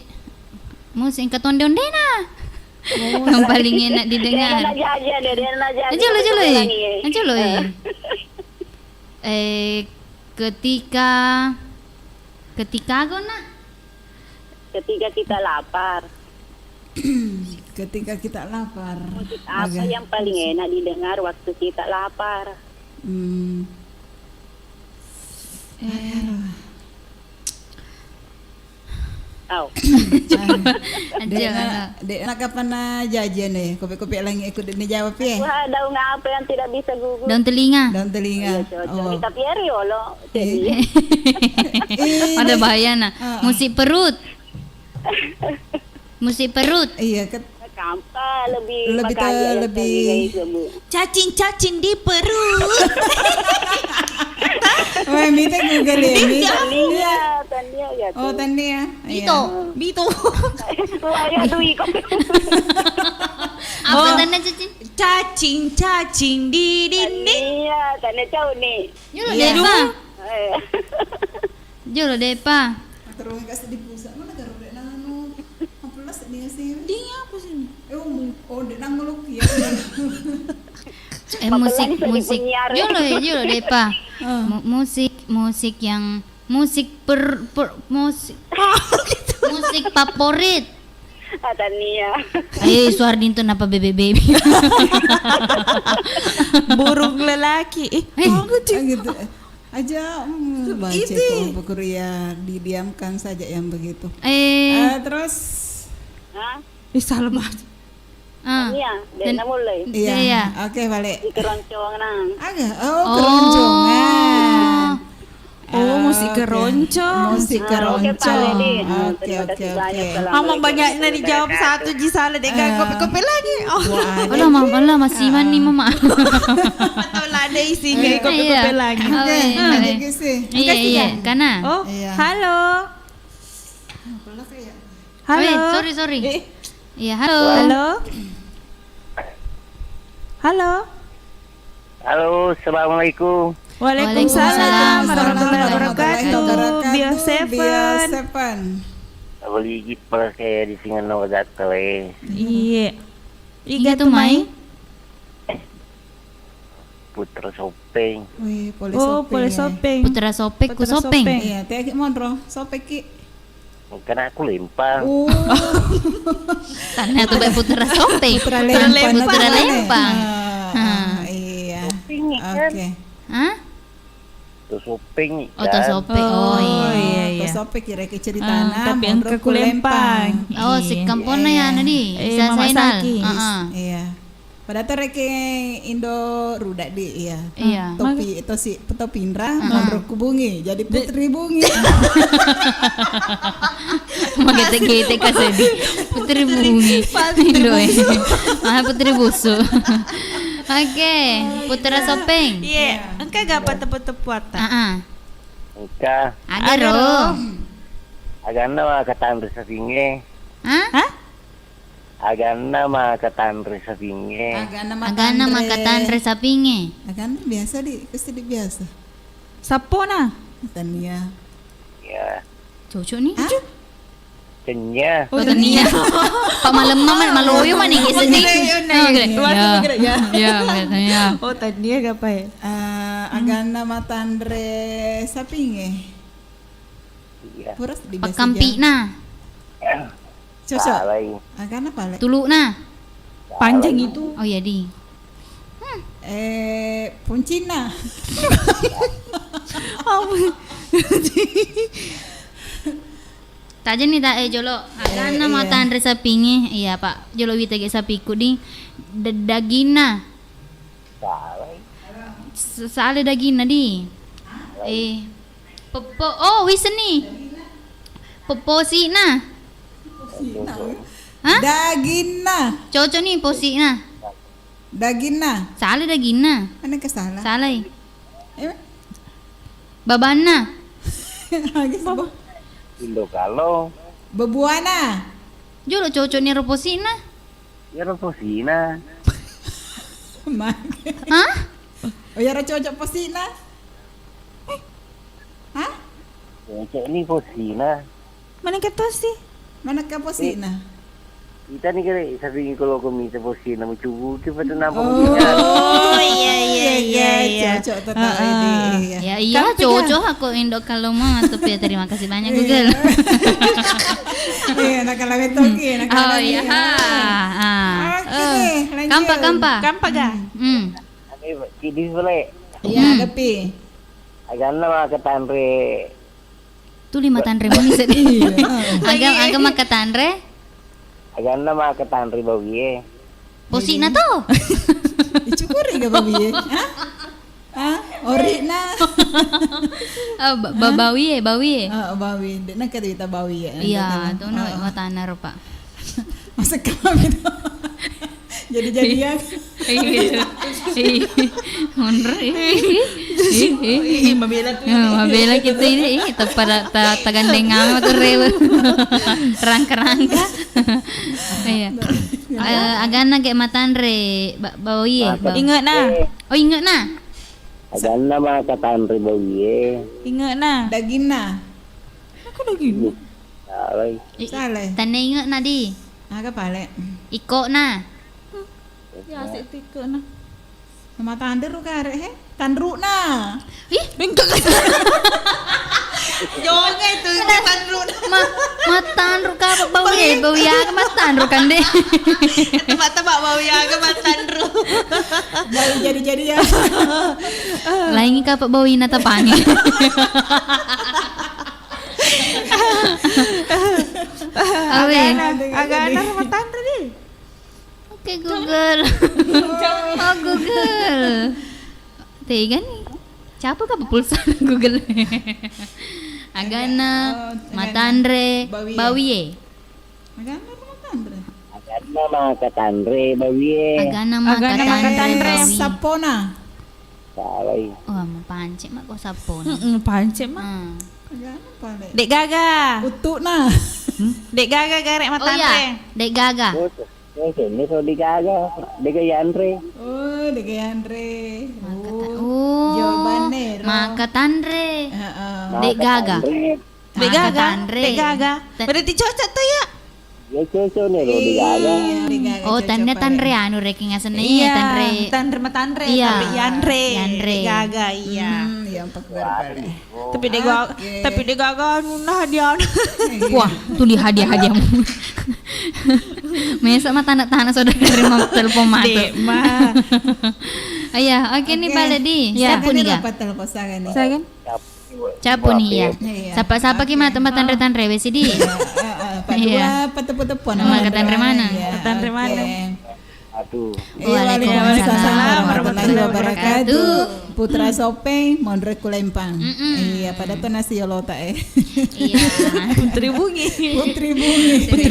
ketondondena. Yang paling enak didengar. Aja loh. Ketika gona. Ketika kita lapar. Ketika kita lapar. Musik apa yang paling enak didengar waktu kita lapar? Dek nak kapan jajan nih? Kopi-kopi lagi ikut ini jawab ya. Wah, daun apa yang tidak bisa gugur? Daun telinga. Kita piero lo. Ada bahaya nah. Musik perut. Iya, Kampa lebih cacing di perut. Wah, minta Google ya. Tania ya. Oh, Tania. Bito. Wah, tuh ikut. Apa tanda cacing di dinding. Iya, tanda jauh nih. Jolo depa. Terus kasih di pusat mana garuda nanu. Apalas dia sih. Dia apa sih? Dek nang meluk ya. Musik. Jolo depa. Musik yang musik favorit. Tania. Suardin tuh napa baby. Burung lelaki. Gitu. Aja baca kok Korea didiamkan saja yang begitu. Terus salah banget. Iya, dan mulai. Iya. Oke, balik. Di keroncongan. Agak. Keroncongan. Musik keroncong. Oke. Mama banyaknya dijawab satu ji salah deh kopi-kopi lagi. Allah masih mani mama. Atau ada isinya kopi-kopi lagi. Iya, karena. Halo. Sorry. Iya, halo. Halo, assalamualaikum. Waalaikumsalam warahmatullahi wabarakatuh. Bio7. Beli per saya di sini nomor datang. Iya. Iga tuh mai. Putra Sopeng. Wih, Boleh Sopeng. Putra Sopek, ku Sopeng. Iya, teh monro, Sopek ki. Karena aku lempang. Tanya tuh Putra Sopeng. Putra lempang. Iya. Oke. Hah? Tuh Sopeng. Tuh Sopeng. Oh iya. atau sope kira ke ceritana tapi yang ke Kulempang. Oh, si kampona ya nadi. Bisa Mama saya nal. Saki. Iya. Pada tuh reke Indo rudak di iya. Iya. Topi itu si topi Indra Mondrok Kubungi jadi Putri Bungi. Magete-gete kasih di Putri Bungi. Putri Busu. Oke, Putra Sopeng. Iya, engkau gak tepu-tepu ata. Ika. Agaro. Agana mah katan resa pinge. Hah? Agana mah katan resa pinge. Agana makatan resapinge. Agana biasa di biasa. Sapo na? Tania. Ya. Cocok nih. Kenya. Oh, Tania. Pak malam maloyo man nih sedih. Ya, ya. Oh, Tania apa ya? Agana matandre sapinge. Iya. Puras di biasa. Pakampi na. Cocok. Agana pale. Tulu na. Panjang itu. Oh iya di. Puncina. Tajen nih tak jolo. Agana matandre sapinge. Iya Pak. Jolo wita ge sapiku di dagina. Sale dagina di. Popo. Oh, wis ni. Poposi na. Hah? Dagina. Cocok nih posi na. Dagina. Sale dagina. Mana kesalah? Sale. Babana. Indo kalau. Bebuana. Jolo cocok nih posi na. Ya posina. Hah? Oh ya cocok posina. Hah? Cocok ini posina. Mana kata sih? Mana ke posina? Kita nih kira sabi kalau kami minta posina mencubu tu pada nampak. Oh iya. Cocok tetap ini. Ya iya cocok aku Indo kalau mau tapi terima kasih banyak Google. Iya, nak kalau toki, nak kalau. Oh iya. Oke, Kampa ga? Ini boleh. Iya, tapi. Agana mah ketanre. Tu 5 tanre mo sedih. Agam maka tanre. Agana mah ketanre bawie. Posi na to. Icukuri ga bawie? Hah? Ori na. Bawi. Bawi. Nak kita bawi ya. Iya, tu no matanar Pak. Masa kami tu. Jadi-jadian. Honor. Mabela kita ini pada tagandeng ngama tu rewe. Rangka-rangka. Iya. Agana kayak matanre bawi. Ingat na. Oh ingat na. Agana mah ketanre bawie. Ingat na. Dagina. Aku dagina. Salah. Tane ingat na di. Aga pale. Iko na. Ya asik tika na. Nama tanderu ka he? Tandru na. Ih, Bengkak. Jonga itu tandru na. Matandru ka bawi aga matandru kan deh. Tebak-tebak bau ya aga matandru. Baru jadi ya. Lain ka bawi na tapangi. Agana matandru di. Oke Google. Oh Google. Tega nih. Siapa ka pulsa Google? Agana matandre bawiye. Agana matandre. Agana mah ketanre bawie. Agana makatandre sapona. Salah. Oh, mapancik mak kok sapona. Pancik mah. Agana pale. Dek Gaga. Utuk na. Dek Gaga garek Oh matandre. iya, Dek Gaga. Ini so digaga, digayantre. Oh, Andre. Oh, jawabannya. Makatandre. Dek Gaga. Dek Gaga. Dek Gaga. Berarti cocok tuh ya. Ya cocok nih lo digaga. Oh, tanda tanre anu reki ngasen iya tanre. Tanre matandre. Iya. Tapi Yandre. Yandre. Dek Gaga iya. Yang pakar pale. Tapi Dek Gaga nunah dia. Wah, tuh di hadiah-hadiahmu. Mesa mah tanda-tanda saudara terima telepon mata. Dek mah. Ayah, oke nih Pak Ledi. Ya, Siapa nih kan Kak? dapat telepon saya nih. Saya kan? Capu nih ya. Sapa-sapa gimana tempat tanre wes di. Padua tepu-tepu nama ketanre mana? Ketanre mana? Aduh. Waalaikumsalam warahmatullahi wabarakatuh. Putra Sopeng, Mondrek Kulempang. Iya, pada tuh nasi yolota Iya. Putri Bungi. Putri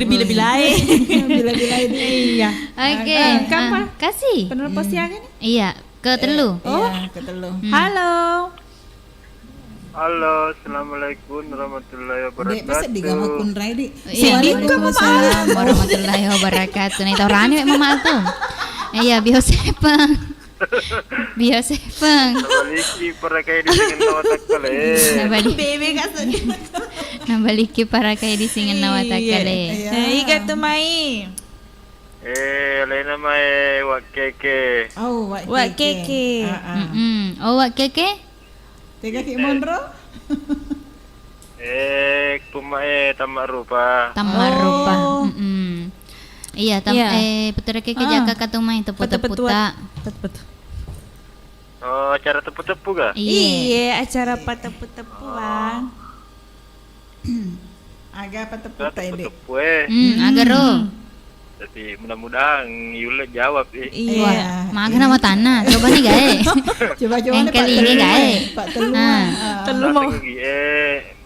bila-bilai. Bila-bilai Iya. Oke. Kapan? Kasih. Penerus siang ini? Iya, ke telu. Iya, ke telu. Halo. Halo, assalamualaikum warahmatullahi wabarakatuh. Masa digamakun Raidi. Waalaikumsalam warahmatullahi wabarakatuh. Nih torani mama tuh. Iya, biosepeng. Nabaliki para kayo di singin nawatakale. Nabaliki para kayo di singin nawatakale. Ika tumai. Alena mai wakeke. Oh, wakeke. Oh, wakeke? Tiga Ki Mondro? Kumae tamak rupa. Tamak rupa. Iya, putra keke jaka katumai tepu-teputa. Oh, acara tepu-tepu ga? Iya, acara tepu-tepuan. Agak tepu-tepu ini. Agak ro. Jadi mudah-mudahan Yule jawab Iya. Makan nama tanah. Coba nih gae. Coba yang kali ini gae. Pak Telu. Telu mau.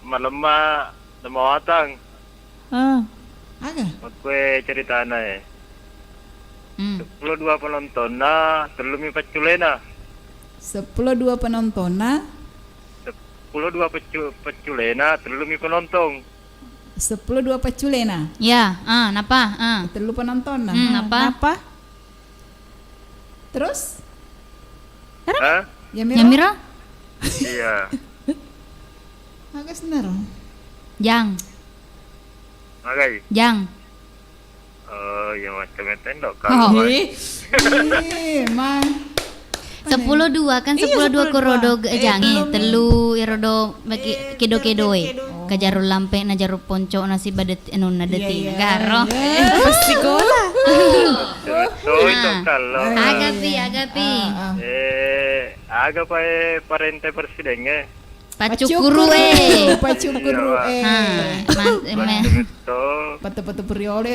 Malema nama watang. Aga. Kue cerita na 10-2 penonton na telumi paculena. 10-2 penonton na 10-2 paculena telumi penonton. 10-2 paculena. Ya, napa? Telu penonton na. Napa? Terus? Hah? Yamiro? Iya. Agak senar. Jang. Agai. Jang. Oh, yang macam tendok kalau. Mah. 10-2 kan 10-2 korodo jange telu irodo bagi kedo-kedoe kajarul lampe na jarul ponco nasi badet anu nadeti garo sekolah agapi aga parente presiden Pacukuru Patu-patu periode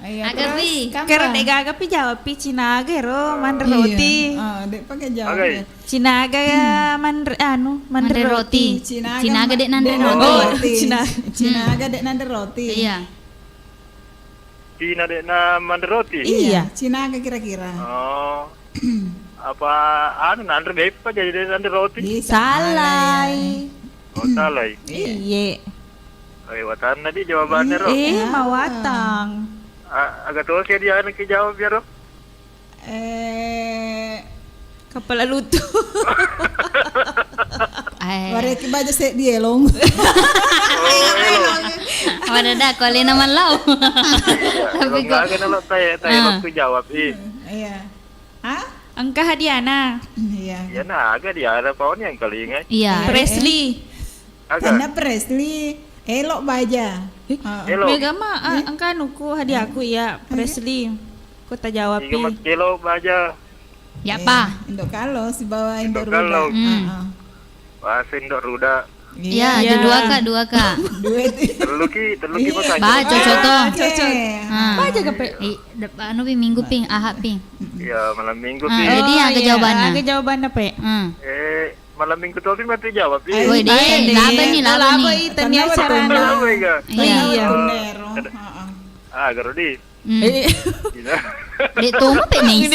Agapi karena agapi jawab Cinaga ro manderoti dek pakai jawab Cinaga manderoti Cinaga dek nanderoti Cinaga dek nanderoti iya Cina dek na manderoti iya Cinaga kira-kira oh apa nander bepa jadi dek nanderoti salai salai iya watan tadi jawabannya ro mawatang agak tua kayak dia anak jawab ya, Rob? Kepala lutu. Warna baca set dia long. Wadah dah, kau lena malau. Tapi kok nggak kenal saya waktu jawab Iya. Hah? Angka Hadiana. Iya. Ya nah, agak dia ada pohon yang kali ingat. Iya. Presley. Karena Presley. Elok baja. Mega mah angka nuku hadiah aku ya Presley. Kau tak jawab 3 kilo baja. Ya apa? Indok kalau si bawa indok ruda. Pas indok ruda. Iya, dua kak. Terluki makan. Baca contoh. Baca gape. Anu minggu ping, ahad ping. Iya, malam minggu ping. Jadi agak jawabannya. Agak jawabannya pe. Malam minggu tuh mati jawab. Woi deh, laba nih. Tanya acara iya. Garodi. Dek tunggu pe nih.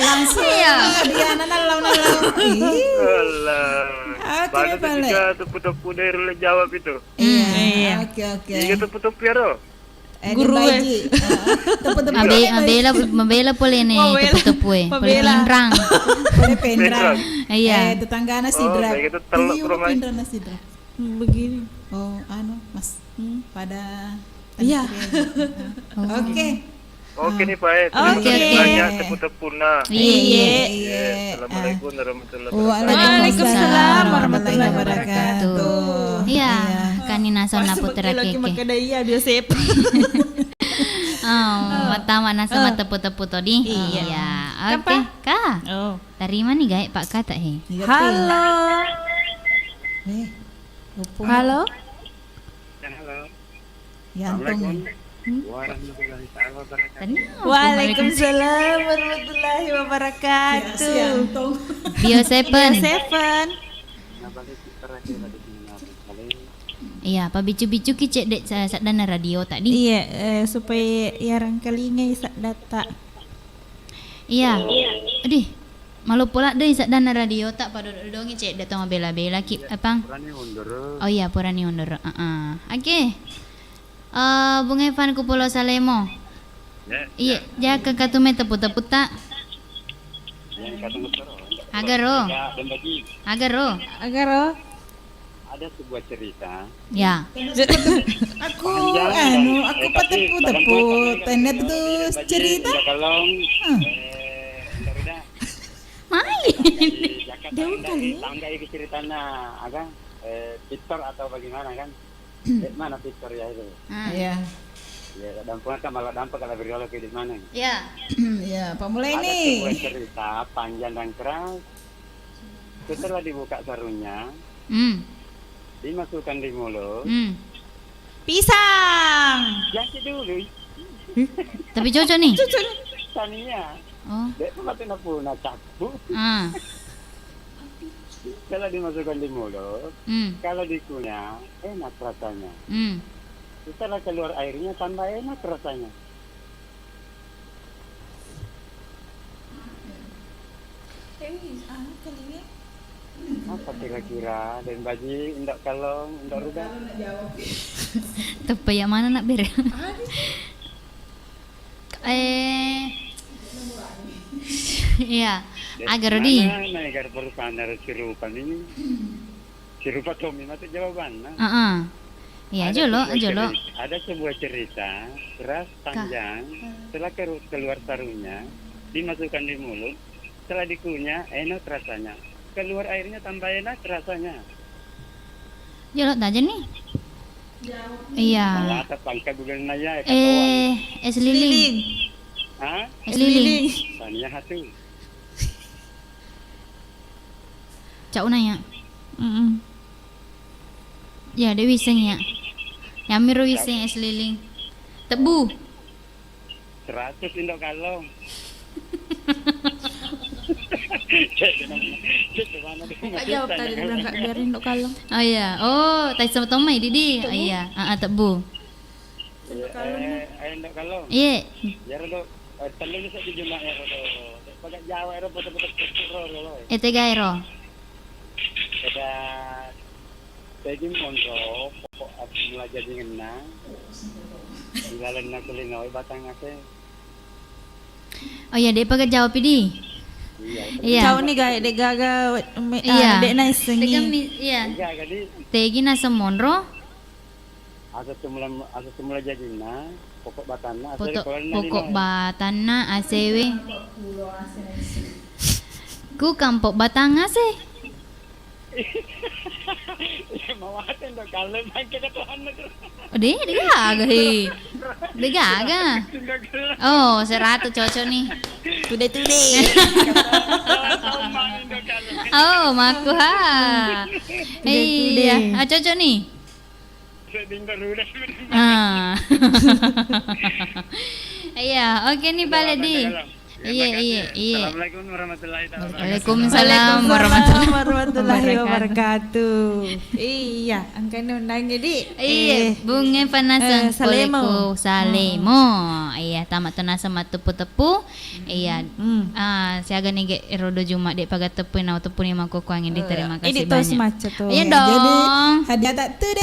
Langsung ya. Dia nalau. Allah. Banyak juga tepu-tepu dari jawab itu. Iya. Oke. Iya tepu-tepu ya ro. Guru Mabela boleh nih tepu-tepu boleh pinrang. Iya. Tetangga Sidra. Itu teluk rumah. Sidra. Begini. Oh, Mas. Pada. Iya. Oke nih Pak. Terima kasih banyak tepu-tepuna. Iya. Assalamualaikum warahmatullahi wabarakatuh. Waalaikumsalam warahmatullahi wabarakatuh. Iya, kanina sona putra keke. Lagi makan iya biasa. Oh, Tama-tama na sama tepu-tepu tadi. Iya. Oke. Kak. Oh. Dari mana nih Pak kata he? Halo. Halo. Halo. Yantong. Warahmatullahi wabarakatuh. Waalaikumsalam warahmatullahi wabarakatuh. Yantong. Bio Seven. Iya, Pak bicu-bicu kicek dek sadana radio tadi. Iya, supaya yarang kalinga isak data. Iya. Aduh, malu pula deh sadana radio tak pada dong cek datang bela-bela ki apa? Oh iya, Purani Undoro. Oke. Bung Evan ku Pulau Salemo. Iya, jaga katume tepu-tepu tak. Agaro. Ada sebuah cerita. Ya. Aku tepu-tepu tenet tuh cerita. Kalau Daun kali. Tangga itu ceritanya agak Victor atau bagaimana kan? Mana Victor ya itu? Iya. Ya, dampak kan malah dampak kalau berdialog di mana? Ya. Ya, Pak mulai Ada nih. sebuah cerita panjang dan keras. Setelah dibuka sarungnya, dimasukkan di mulut. Pisang. Jangan dulu. Tapi cocok nih. Tania. Oh. Dia mati napuna capu. Kalau dimasukkan di mulut, kalau dikunyah enak rasanya. Setelah keluar airnya tambah enak rasanya. Apa kira-kira? Dan baji, indak kalong, indak rudak. Tepe yang mana nak ber? Iya, agar di. Mana agar perusahaan harus sirupan ini? Sirupan Tommy mati jawaban. Iya, jolo. Ada sebuah cerita keras panjang. Setelah keluar sarungnya, dimasukkan di mulut. Setelah dikunyah, enak rasanya. Keluar airnya tambah enak rasanya. Jolo aja nih. Iya. Malah pangkat bukan naya. Es lilin. Hah? Es lilin. Tania hatu. Cak nanya. Ya, dia wiseng ya. Yamiro wiseng es lilin. Tebu. 100 indok kalong. Jawab tadi bilang gak biarin untuk kalong. Oh iya. Oh, tadi sama Tomai Didi. Oh iya. Tebu. Indok kalong. Iya. Ya rodo telur bisa dijumlah ya rodo. Pakai Jawa rodo betul-betul rodo. Gairo. Ada Pegi monro pokok mulai jadi ngenang. Dilalan nak kulinoy batang ase. Oh iya, dia pakai jawab Didi. Iya. Kau ni gaya dek gaga dek nice ni. Iya. Tegi nasa monro. Asa semula jadi na pokok batana. Pokok batana asewe. Ku kampok batang ase. Mau aten dok kalau bangke ketuhan na. Dia gaga. Dia gaga. Oh, 100 cocok nih. Tude. Oh, maku ha. Iya, cocok nih. Iya, oke nih Pak Ledi. Iya. Assalamualaikum warahmatullahi wabarakatuh. Waalaikumsalam warahmatullahi wabarakatuh. Iya, angkanya undang jadi. Iya, bunga panasang Salemo. Iya, tamat tunasa tepu-tepu. Iya. Siaga nih rodo Jumat dek pagat tepu nau tepu ni mako kuangin di terima kasih banyak. Ini macet tuh. Iya dong. Hadiah tak tude.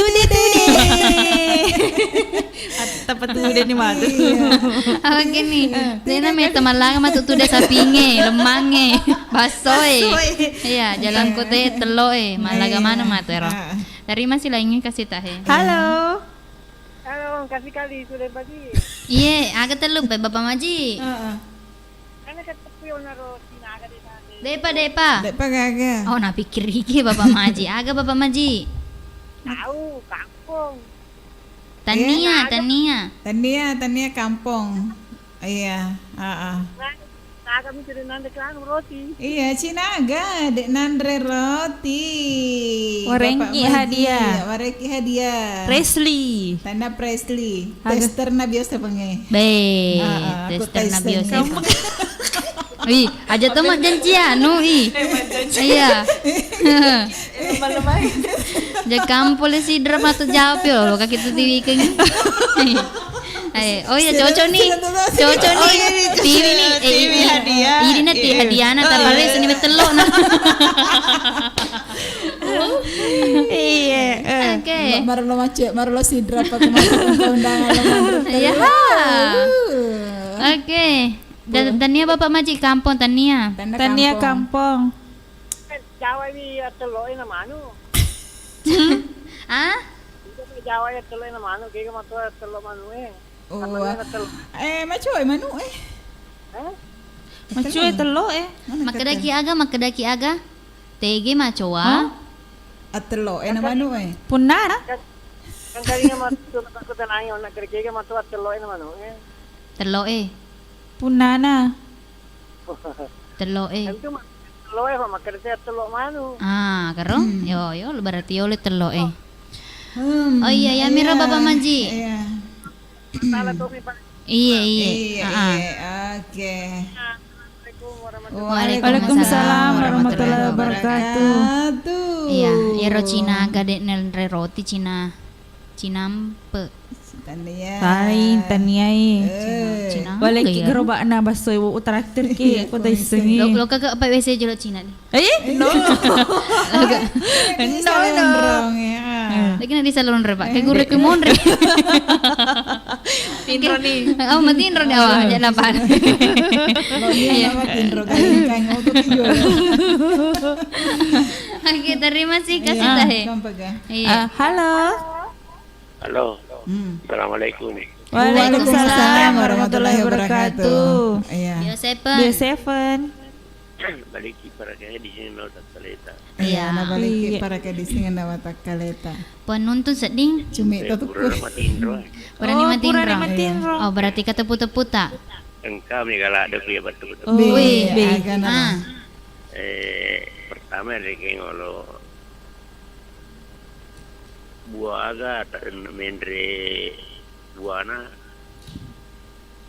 Tepat tude ni matu. Apa gini? Dena me teman lang matu tude sapinge, lemange, basoe. Iya, jalan kote teloe, malaga mana matero. Dari masih lainnya kasih tahe. Halo. Halo, kasih kali sudah pagi. Iya, agak terlup Bapak Maji. Karena ketepu yang naro sinaga di sana. Depa gaga. Oh, na pikir iki Bapak Maji. Aga Bapak Maji. Tahu, kampung. Tania. Tania kampung. Iya, Nah, kami sudah nanda kan roti. Iya, Cinaga, dek nandre roti. Warengki hadiah. Warengki hadiah. Presley. Tanda Presley. Tester na biasa pengen. Baik, tester na biasa. Ih, aja temak janjian, iya. Lemah-lemah. Jakam polisi drama atau jawab lo kaki tu TV kan. Oh iya cocok nih. TV nih. TV hadiah. Ini nanti hadiah na tabale sini betelok na. Iya. Oke. Marlo macet, marlo sidra apa kemarin undangan. Iya. Oke. Tania Bapak Maji kampung Tania. Tania kampung. Jawa ini teloin nama anu. Ah? Jawa ya teloin nama anu, kayak matu telok manu Oh. Macoy manu Macoy telok Makedaki aga. TG macoa. Atelo na manu Punara. Kan kali nga matu ayo nak kerja matu telok nama anu Telok Punana. Telok Telok makerja telok manu. Ah, karo? Yo berarti oleh telok Oh iya ya Mira Bapak Maji. Iya. Iya. Oke. Waalaikumsalam warahmatullahi wabarakatuh. Iya, ero Cina gade nel roti Cina. Cinampe. Tania. Cina. Balik gerobak na basoy wo traktor ki ko dai sengi. Lo kakak apa WC jelo Cina nih. No. Lagi nanti salon re Pak. Kayak guru ke monre. Pinro nih. Oh, matinro nih awak jangan apa. Iya, matinro kan Oke, terima kasih kasih tahe. Iya. Halo. Assalamualaikum. Waalaikumsalam warahmatullahi wabarakatuh. Iya. Bio7. Balik para kaya di sini mau tak kaleta. Iya, na balik para kaya di sini na watak kaleta. Penuntun seding. Cumi tutup. Purani matinro. Oh, berarti kata tepu-tepu tak? Engkau ni kalau ada kuya betul-betul. Pertama dari kengolo buaga tak mendre buana.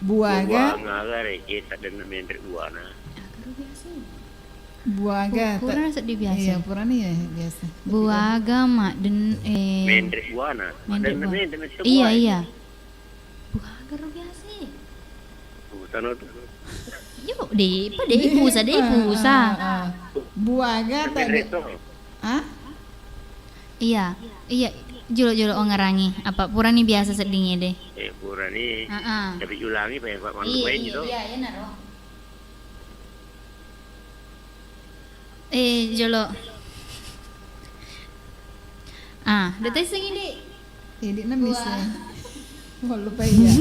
Buaga reke tak ada mendre buana. Buaga Purana sedih biasa. Iya, purana ya biasa. Buaga mak den Mendre buana. Iya. Buaga biasa. Bukan itu. Yo, deh pusa. Buaga tak Iya. Jolo ngarangi. Apa purani biasa sedihnya deh. Purani. Tapi ulangi Pak Pak Mandu itu. Iya, naro. Jolo. Detai segini. Ini na bisa. Lupa ya.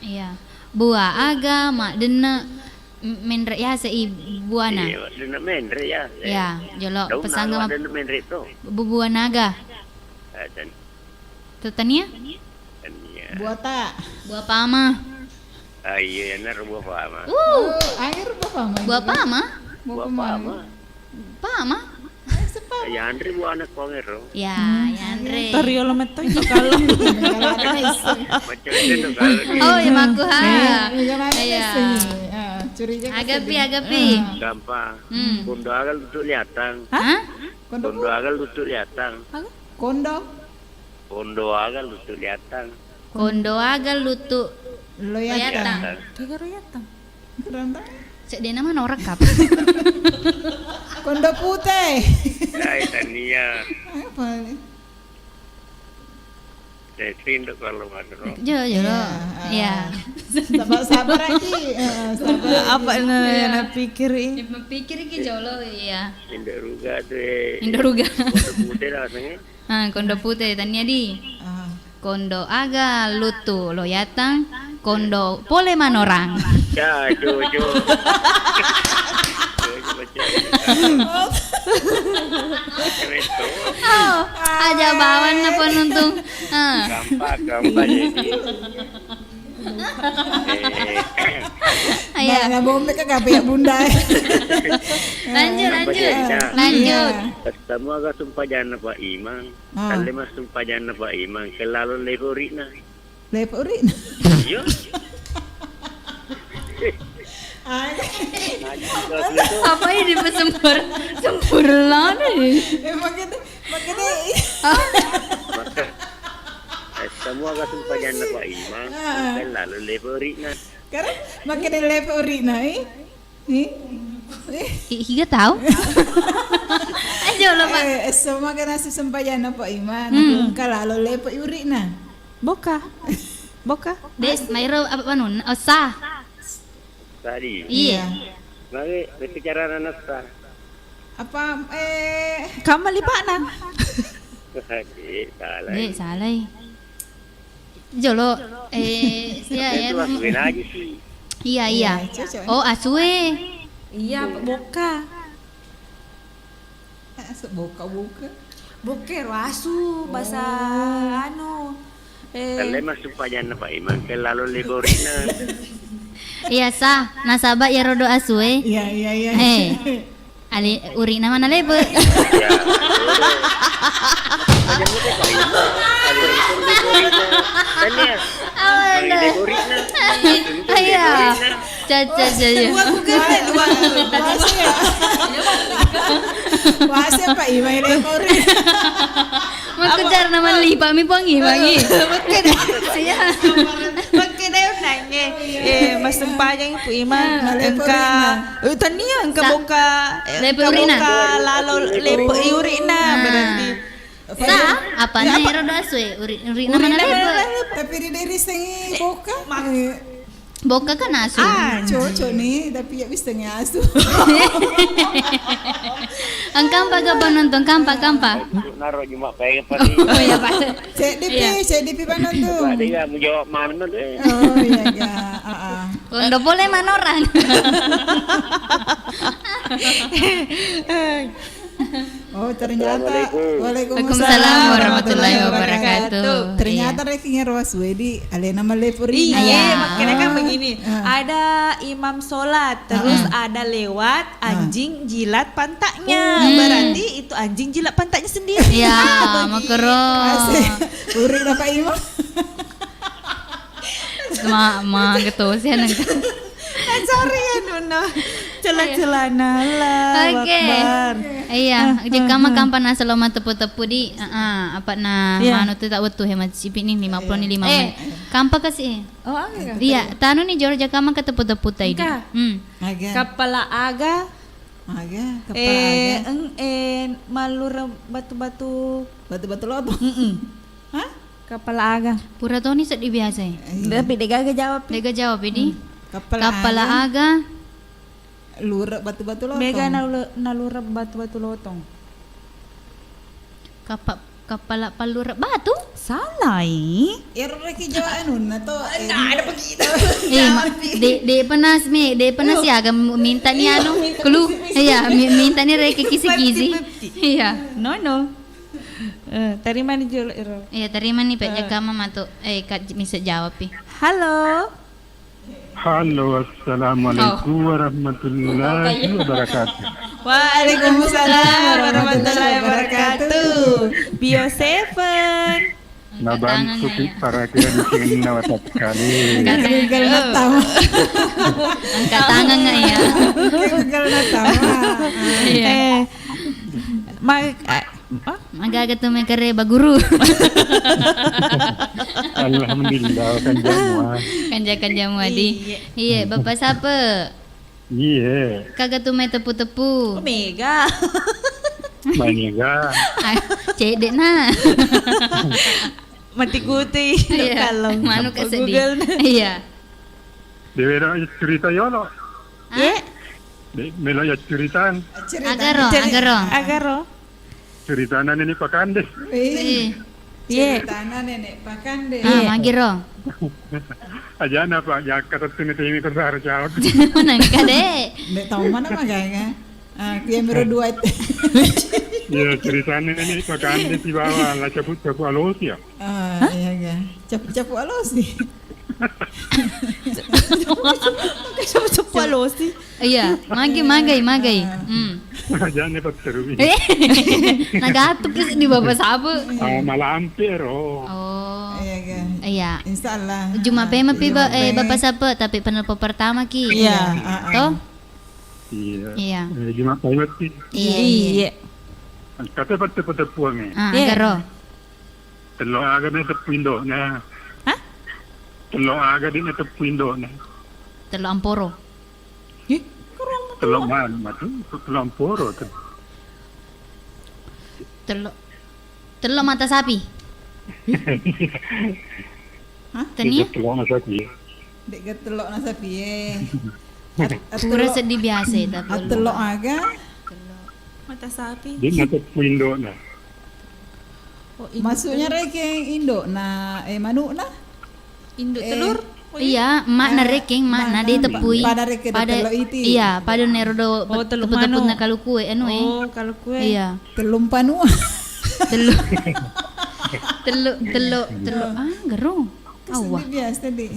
Iya. Buah aga mak dena mendre ya sei buana. Iya, dena mendre ya. Ya, jolo pesangga dena mendre itu. Buah naga. Dan Tania? Buah tak. Buah pama. Iya, benar buah pama. Air buah pama. Buah pama? Buah pama. Pama? Ya Andre buah anak kongero. Ya Andre. Tario lo meto itu kalau. Oh, ya maku ha. Iya. Curiga. Agapi. Gampang. Kondo agal tutup liatang. Hah? Kondo agal tutup liatang. Kondo agal tutup liatang. Kondo agal lutu loyatang. Royatang. Cek dia nama norak kap. Kondo putih. Hai Tania. Apa ni? Saya kalau madro. Jolo. Ya. Sabar lagi. Sabar. Apa na pikir ini? Pikir ki jolo ya. Indoruga. Kondo putih rasanya. Kondo putih Tania di. Kondo aga lutu loyatang, kondo pole manorang. Ya, jo. Oh, aja bawan na penuntung. Gampang jadi. Ayah. Nah, bombe ka gabi bunda. Lanjut. Semua agak sumpah jangan Pak Imang. Kali mas sumpah jangan Pak Imang. Kelalu leporina. Leporina. Iya. Apa ini sempurna nih? Makanya semua agak sumpah jangan Pak Imang. Kelalu leporina. Karena makanya leporina Higa tahu? Ayo lo Pak. Semua kena sumpayana Pak Iman. Kalau lepo urina. Boka. Des, Mairo apa panun? Sah. Tadi. Iya. Mari bicara nasta. Apa Kamu lipana. Salah. Salah. Jolo ya. Aja sih. Iya. Oh, asue. Iya, boka. Boker asu bahasa Kalau masuk pajan Pak Imang lalu leborina. Iya sah, nasabak ya rodo asue. Iya. Ali urina mana lebe? Ya. Iya. Caca. Wase Pak Imang leporina. Mau kejar nama lipa mi pangi. Mas sempayang Ibu Iman engka tania engka boka leporina lalu lepo urina berarti sah apa nih roda asue urina mana lebe? Tapi dari sengi Boka kan asu. Cocok nih, tapi ya bisa ngasu. Angkam paga penonton kampa. Naruh cuma pengen pasti. Oh iya Pak. Cek DP penonton. Dia mau jawab mana deh. Oh iya enggak. Udah boleh manoran. Oh ternyata Waalaikumsalam warahmatullahi wabarakatuh. Ternyata rekinya Rawas Wedi Alena Malepuri. Iya, makanya kan begini. Ada imam sholat, terus ada lewat anjing jilat pantatnya. Berarti itu anjing jilat pantatnya sendiri. Ya, makero. Urik Bapak Imam. Ma gitu sih nang. Sorry ya Nuna. Celana lah. Oke. Iya, jika makampan asal loma tepu-tepu di apa na manu tu tak betul hemat sipit ni 55 menit. Kampa kasih. Oh, enggak. Iya, tanu ni jor jaka mak tepu-tepu tadi. Kepala aga. Kepala aga. Malur batu-batu lotong. Hah? Kepala aga. Pura tu ni sedih biasa. Tapi dega jawab. Dega jawab ini. Kepala aga. Lurap batu-batu lotong. Mega nalurap batu-batu lotong. Kepala palurap batu? Salah Reki Jawa na to. Ada begitu. De panas ya agak minta ni anu kelu. Iya, minta ni reki kisi-kisi. Iya. No. Terima nih Jul. Iya, terima nih Pak Jaka Mama tuh. Kak bisa jawab nih. Halo. Halo, assalamualaikum warahmatullahi wabarakatuh. Waalaikumsalam warahmatullahi wabarakatuh. Bio7. Nabantu para kaibigan na watak kali. Gagal na tawa. Angkat tangan nggak ya? Gagal na tawa. Magagat tu mereka reba guru. Alhamdulillah kan jamu adi. Iya, bapak siapa? Iya. Kagak tu main tepu-tepu. Mega. Mega. Cedek na. Mati kuti. Kalau manu kesedih. Iya. Dewe cerita yono. Ye. Melo ya ceritaan. Agaro. Ceritanan ini pakande. Ceritana nenek pakande. Magiro. Aja na Pak, ya kata tini ko sa jawab. Nang kade. Nek tahu mana magaya. Kuya meron dua itu. Ya ceritanya ini Pak Kandes di bawah lah capu alos ya. Iya. Capu alosi. Capu alosi. Iya, magai. Jangan Pak Terumi. Nagatuk kasi di Bapak Sabo. Malah hampir Iya. Insyaallah. Cuma pema Bapak Sabo tapi penelpon pertama ki. Iya. Toh? Iya. Cuma paymat sih. Iya. Kata tepuang eh. Garo. Telo aga na tepuindo na. Hah? Telo aga din na tepuindo na. Telo Amporo. Telo man matu telo amporo. Telo mata sapi. Tani? Telo na sapi. Dek telok na sapi. Pura sedih biasa tapi. Telok aga. Mata sapi. Din na tepuindo na. Maksudnya reking Indo na manuk na? Induk telur? Iya, mak na reking, mak na di tepui. Pada reke telok iti. Iya, pada nerodo teluk teput na kalau kue kalau kue. Iya. Telum panua. Teluk. Garo. Awah. Biasa di.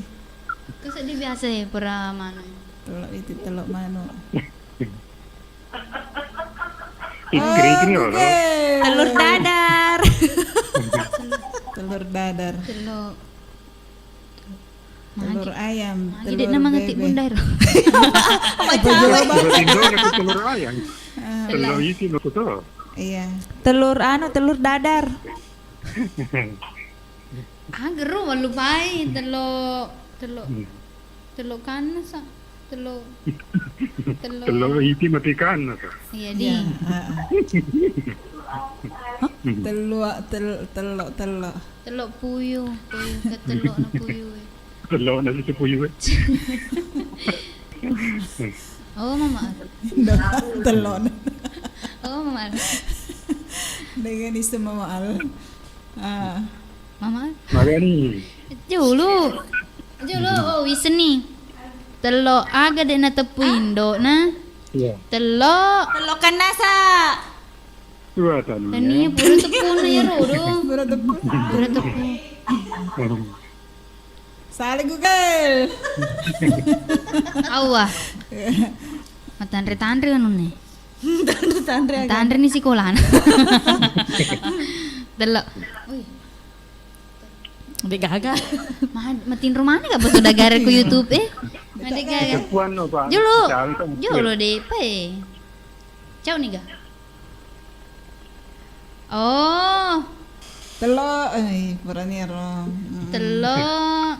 Kesedi biasa pura mana. Telok itu telok manuk. Telur dadar. Telur dadar. Telur ayam. Telur nama ngetik bundar. Telur ayam. Telur isi lo tuh. Iya. Telur telur dadar. Gero malupai telur kan sa. Telur isi matikan. Iya di. Telur puyuh ke telur na puyuh. Telur na si puyuh. Oh mama. Telur. Oh mama. Dengan isu mama al. Mama. Magani. Jolo. Oh iseni. Telok aga de na tepuindo na. Iya. Telok kanasa. Dua tanu. Tani pura tepun ya rodo. Pura tepun. Saling Google. Awah. Matandre kan ne. Tandre ni sekolah. Telok. Dek gagal. Matin rumah ni apa sudah gara ku YouTube Ada gara. Tepuan no Pak. Jolo deh pe. Cau ni ga. Oh. Telok purani ro. Telok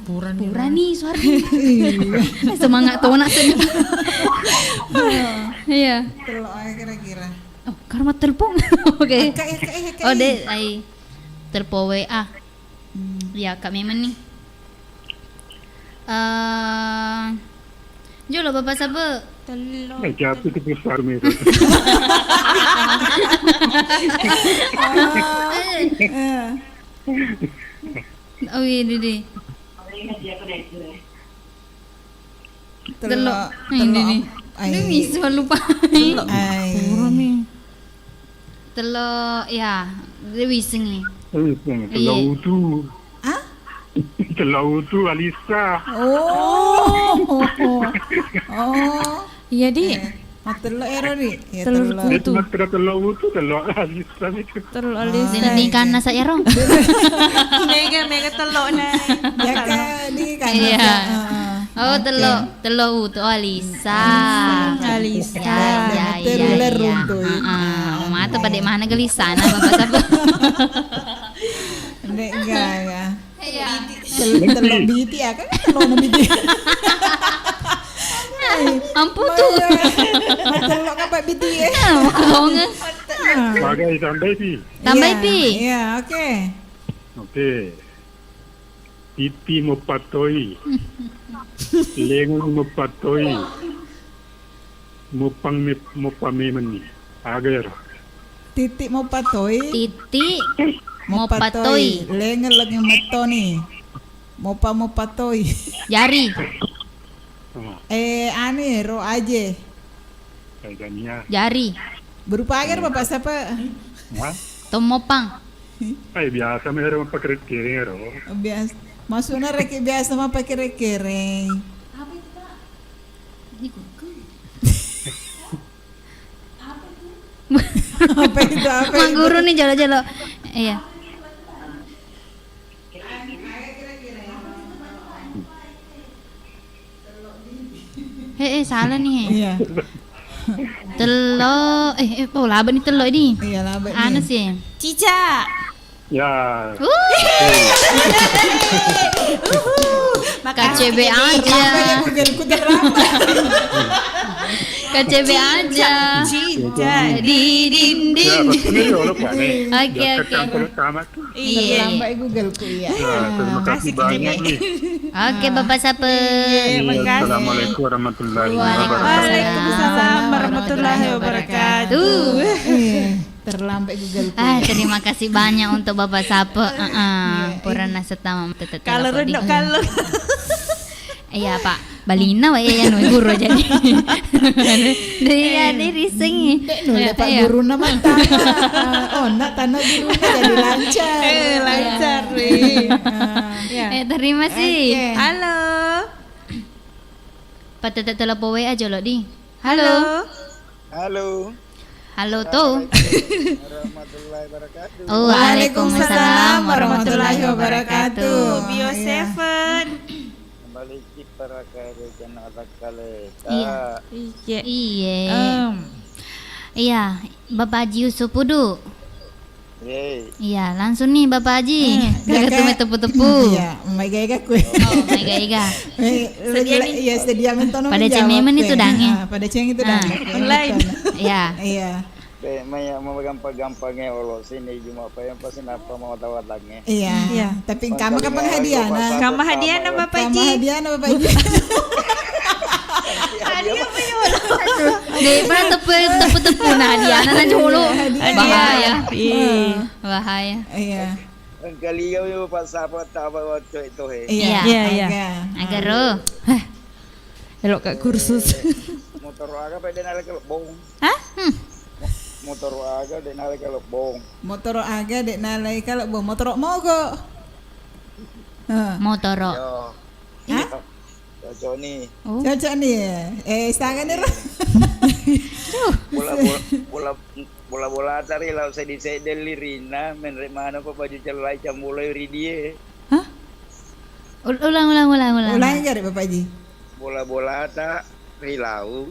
purani suara. Semangat tuh nak sen. Iya. Telok kira-kira. Oh, karma telepon. Oke. Oh, deh ai. Telpo WA. Ya, Kak Memen nih. Jolo Bapak Sabe. Telok. Jatuh ke besar merah. Oh iya Didi. Telok. Ini nih. Ini bisa lupa. Telok ya. Dewi sengi. Telur tu. Telur tu Alisa. Iya di. Telur ero di. Telur kutu. Telur tu telur Alisa itu. Telur Alisa. Di kana sa ero. Mega telur na. Ya ka di kana. Iya. Oh telur tu Alisa. Ya. Telur runtuh. Mata pada mana gelisana Bapak Sabe. Nek enggak ya. Iya. Telur biti ya kan telur biti. Ampun tuh. Telur apa biti ya? Bohong. Bagai tambah pi. Tambah pi. Iya, oke. Oke. Pipi mo patoi. Lengan mo patoi. Mo pamemani. Agar. Titik mau patoi. Titik mau patoi. Lengan lagi metoni. Mau patoi. Jari. nih ro aja. Tanzania. Jari. Berupa agar Bapak siapa? Wah, Tomopang. biasa meron pakai kiri ro. Biasa. Maksudnya reki biasa mah pakai rekereng. Apa itu, Pak? Ini Apa itu? Mak guru nih jalo-jalo. Iya. Salah nih. Iya. Telo, laba nih telo ini. Iya laba nih. Anu sih. Cica. Ya. KCB aja. KCB aja. Cica di dinding. Oke. Iya. Terlambat Google ku ya. Terima kasih banyak nih. Oke, Bapak Sape. Assalamualaikum warahmatullahi wabarakatuh. Waalaikumsalam warahmatullahi wabarakatuh. Terlambat Google ku. Terima kasih banyak untuk Bapak Sape. Purana setama kalau rendok kalau. Iya Pak, Balina wae ya nu guru jadi. Dia riseng. Pak guru nama nak tanah guru jadi lancar. Lancar terima kasih. Halo. Pak tetep telepon WA aja lo di. Halo. Halo tuh. Warahmatullahi wabarakatuh. Waalaikumsalam warahmatullahi wabarakatuh. Bio 7. Kembali para kerjaan atak kale. Iya, Bapak Haji Yusuf Pudu. Iya, langsung nih Bapak Haji. Gak ketemu tepu-tepu. Iya, mega kue. Mega. Sedia mentono. Pada cememen itu dange. Pada ceng itu dange. Online. Iya. Maya mau gampang-gampangnya Allah sini cuma apa yang pasti apa mau tawatangnya. Iya. Tapi kamu kapan hadiah? Kamu hadiah nama Bapak Haji. Hadiah penyul. Deh, pernah tepu nah hadiah nana dulu. Bahaya. Bahaya. Iya. Kali kau pas apa waktu itu Iya. Agar lo. Elok kak kursus. Motor aga pada nala kelebong. Hah? Motor aga dek nala kelebong. Motor aga dek nala kelebong. Motor mogok. Motoro. Hah? Cocok nih. Cocok nih. Sangat nih. Bola tari lau saya disedel lirina menrek mana apa baju celai camulai ridie. Hah? Ulang. Ulang enggak Bapak Haji? Bola tak rilau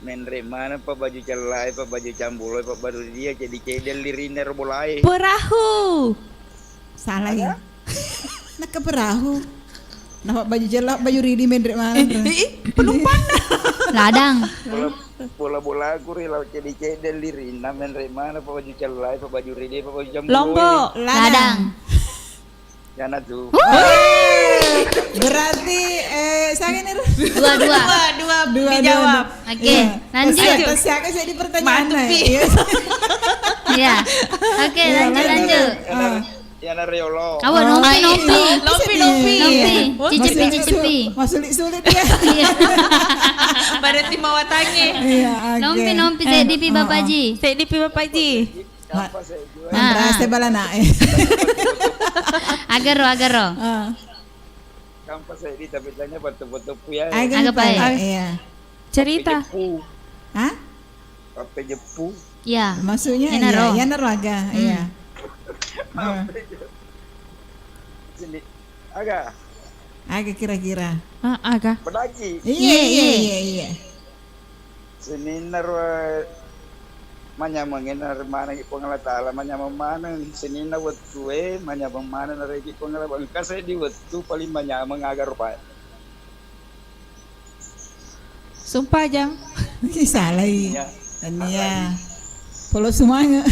menrek mana apa baju celai apa baju cambulai apa baju dia jadi cedel lirina bolai. Perahu. Salah ya. Nak ke perahu. Nampak baju jelak, baju ridi menrek mana? Penumpang. Ladang. Bola aku rilau jadi cedel lirina menrek mana apa baju celai apa baju ridi apa baju cambulai. Lombok. Ladang. Jangan tuh. Berarti saya nih dua dijawab. Oke, lanjut. Siapa jadi pertanyaan? Iya. Oke, lanjut. Ya Nariolo. Awan nompi. Cicipi. Sulit ya. Iya. Berarti mau watangi. Iya. Nompi saya dipi Bapak Haji. Berasa balana. Agaro. Kampas saya di tapi tanya batu-batu ya. Agak baik. Iya. Cerita. Hah? Apa jepu? Ya. Maksudnya ya naraga. Iya. Sini. Agak kira-kira. Agak. Berdaki. Iya. Sini manyamangin mana pangala taala manyamang mana sini na watu manyamang mana na regi pangala bangkas di watu paling manyamang agar pa. Sumpah jang. Salah ya. Ania. Polo semuanya.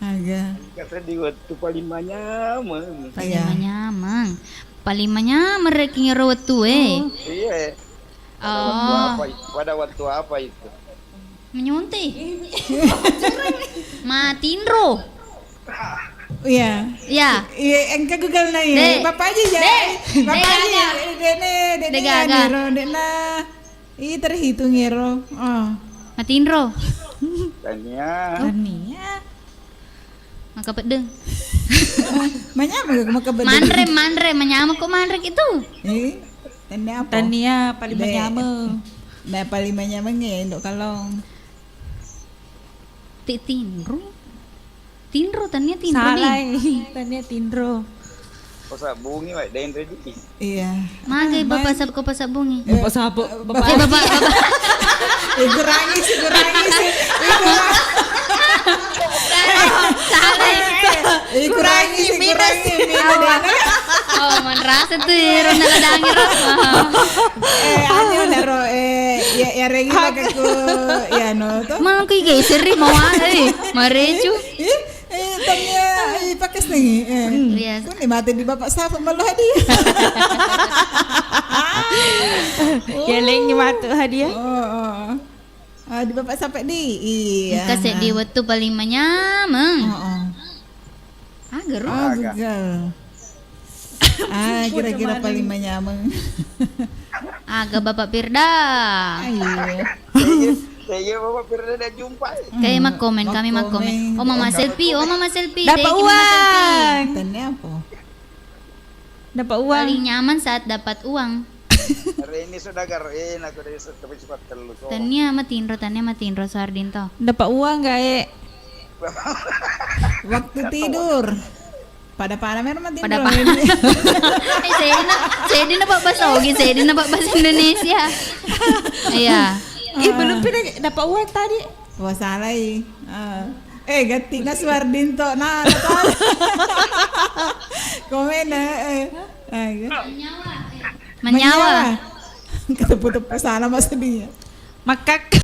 Agak. Kasa di watu paling manyamang. Paling manyamang reking rawatu Iya. Pada waktu apa itu? Menyuntik. Matindro. Iya. Iya. Iya, engka Google na ya. Bapak aja ya. Bapak aja. Dene ngero, dena. Terhitung ngero. Matinro. Tania. Maka pedeng. Maka bedeng. Mandre, menyama kok mandre itu. Tania apa? Tania paling menyama. Nah, paling menyama ndok kalong. Tinro Tania Tinro Salah, nih. Tania Tinro. Kosa bungi wak dan ready. Iya. Magai bapak sab ko pasabungi. Bapak sabu. Bapak. Kurangi sih. Kurangi. Oh, man rasa tuh ronda ladangi rasa. Ano naro ya regi pagkaku ya no to. Mang kay geser mau ay. Mareju. Tanya pakas nih. Yes. Kung mati di bapak sapo malu hadiah. Geleng ni matu hadiah. Di bapak sampai di. Iya. Kasih di waktu paling menyameng. Geru. Gagal. Kira-kira paling menyameng. Agak Bapak Firda. Saya Bapak Firda dah jumpa. Kayak mak komen, kami mak komen. Oh Mama selfie. Dapat uang. Tanya apa? Dapat uang. Paling nyaman saat dapat uang. Hari ini sudah garin aku dari cepat telur. Tania matinro sardin to. Dapat uang gak Waktu tidur. Pada memang tidur. Saya di nampak bahasa Ogi, saya di nampak bahasa Indonesia. Iya. Belum pernah dapat uang tadi. Wah salah ganti na Swardin to. Nah, komen Menyawa. Ketepu-tepu sana mas dia. Makak.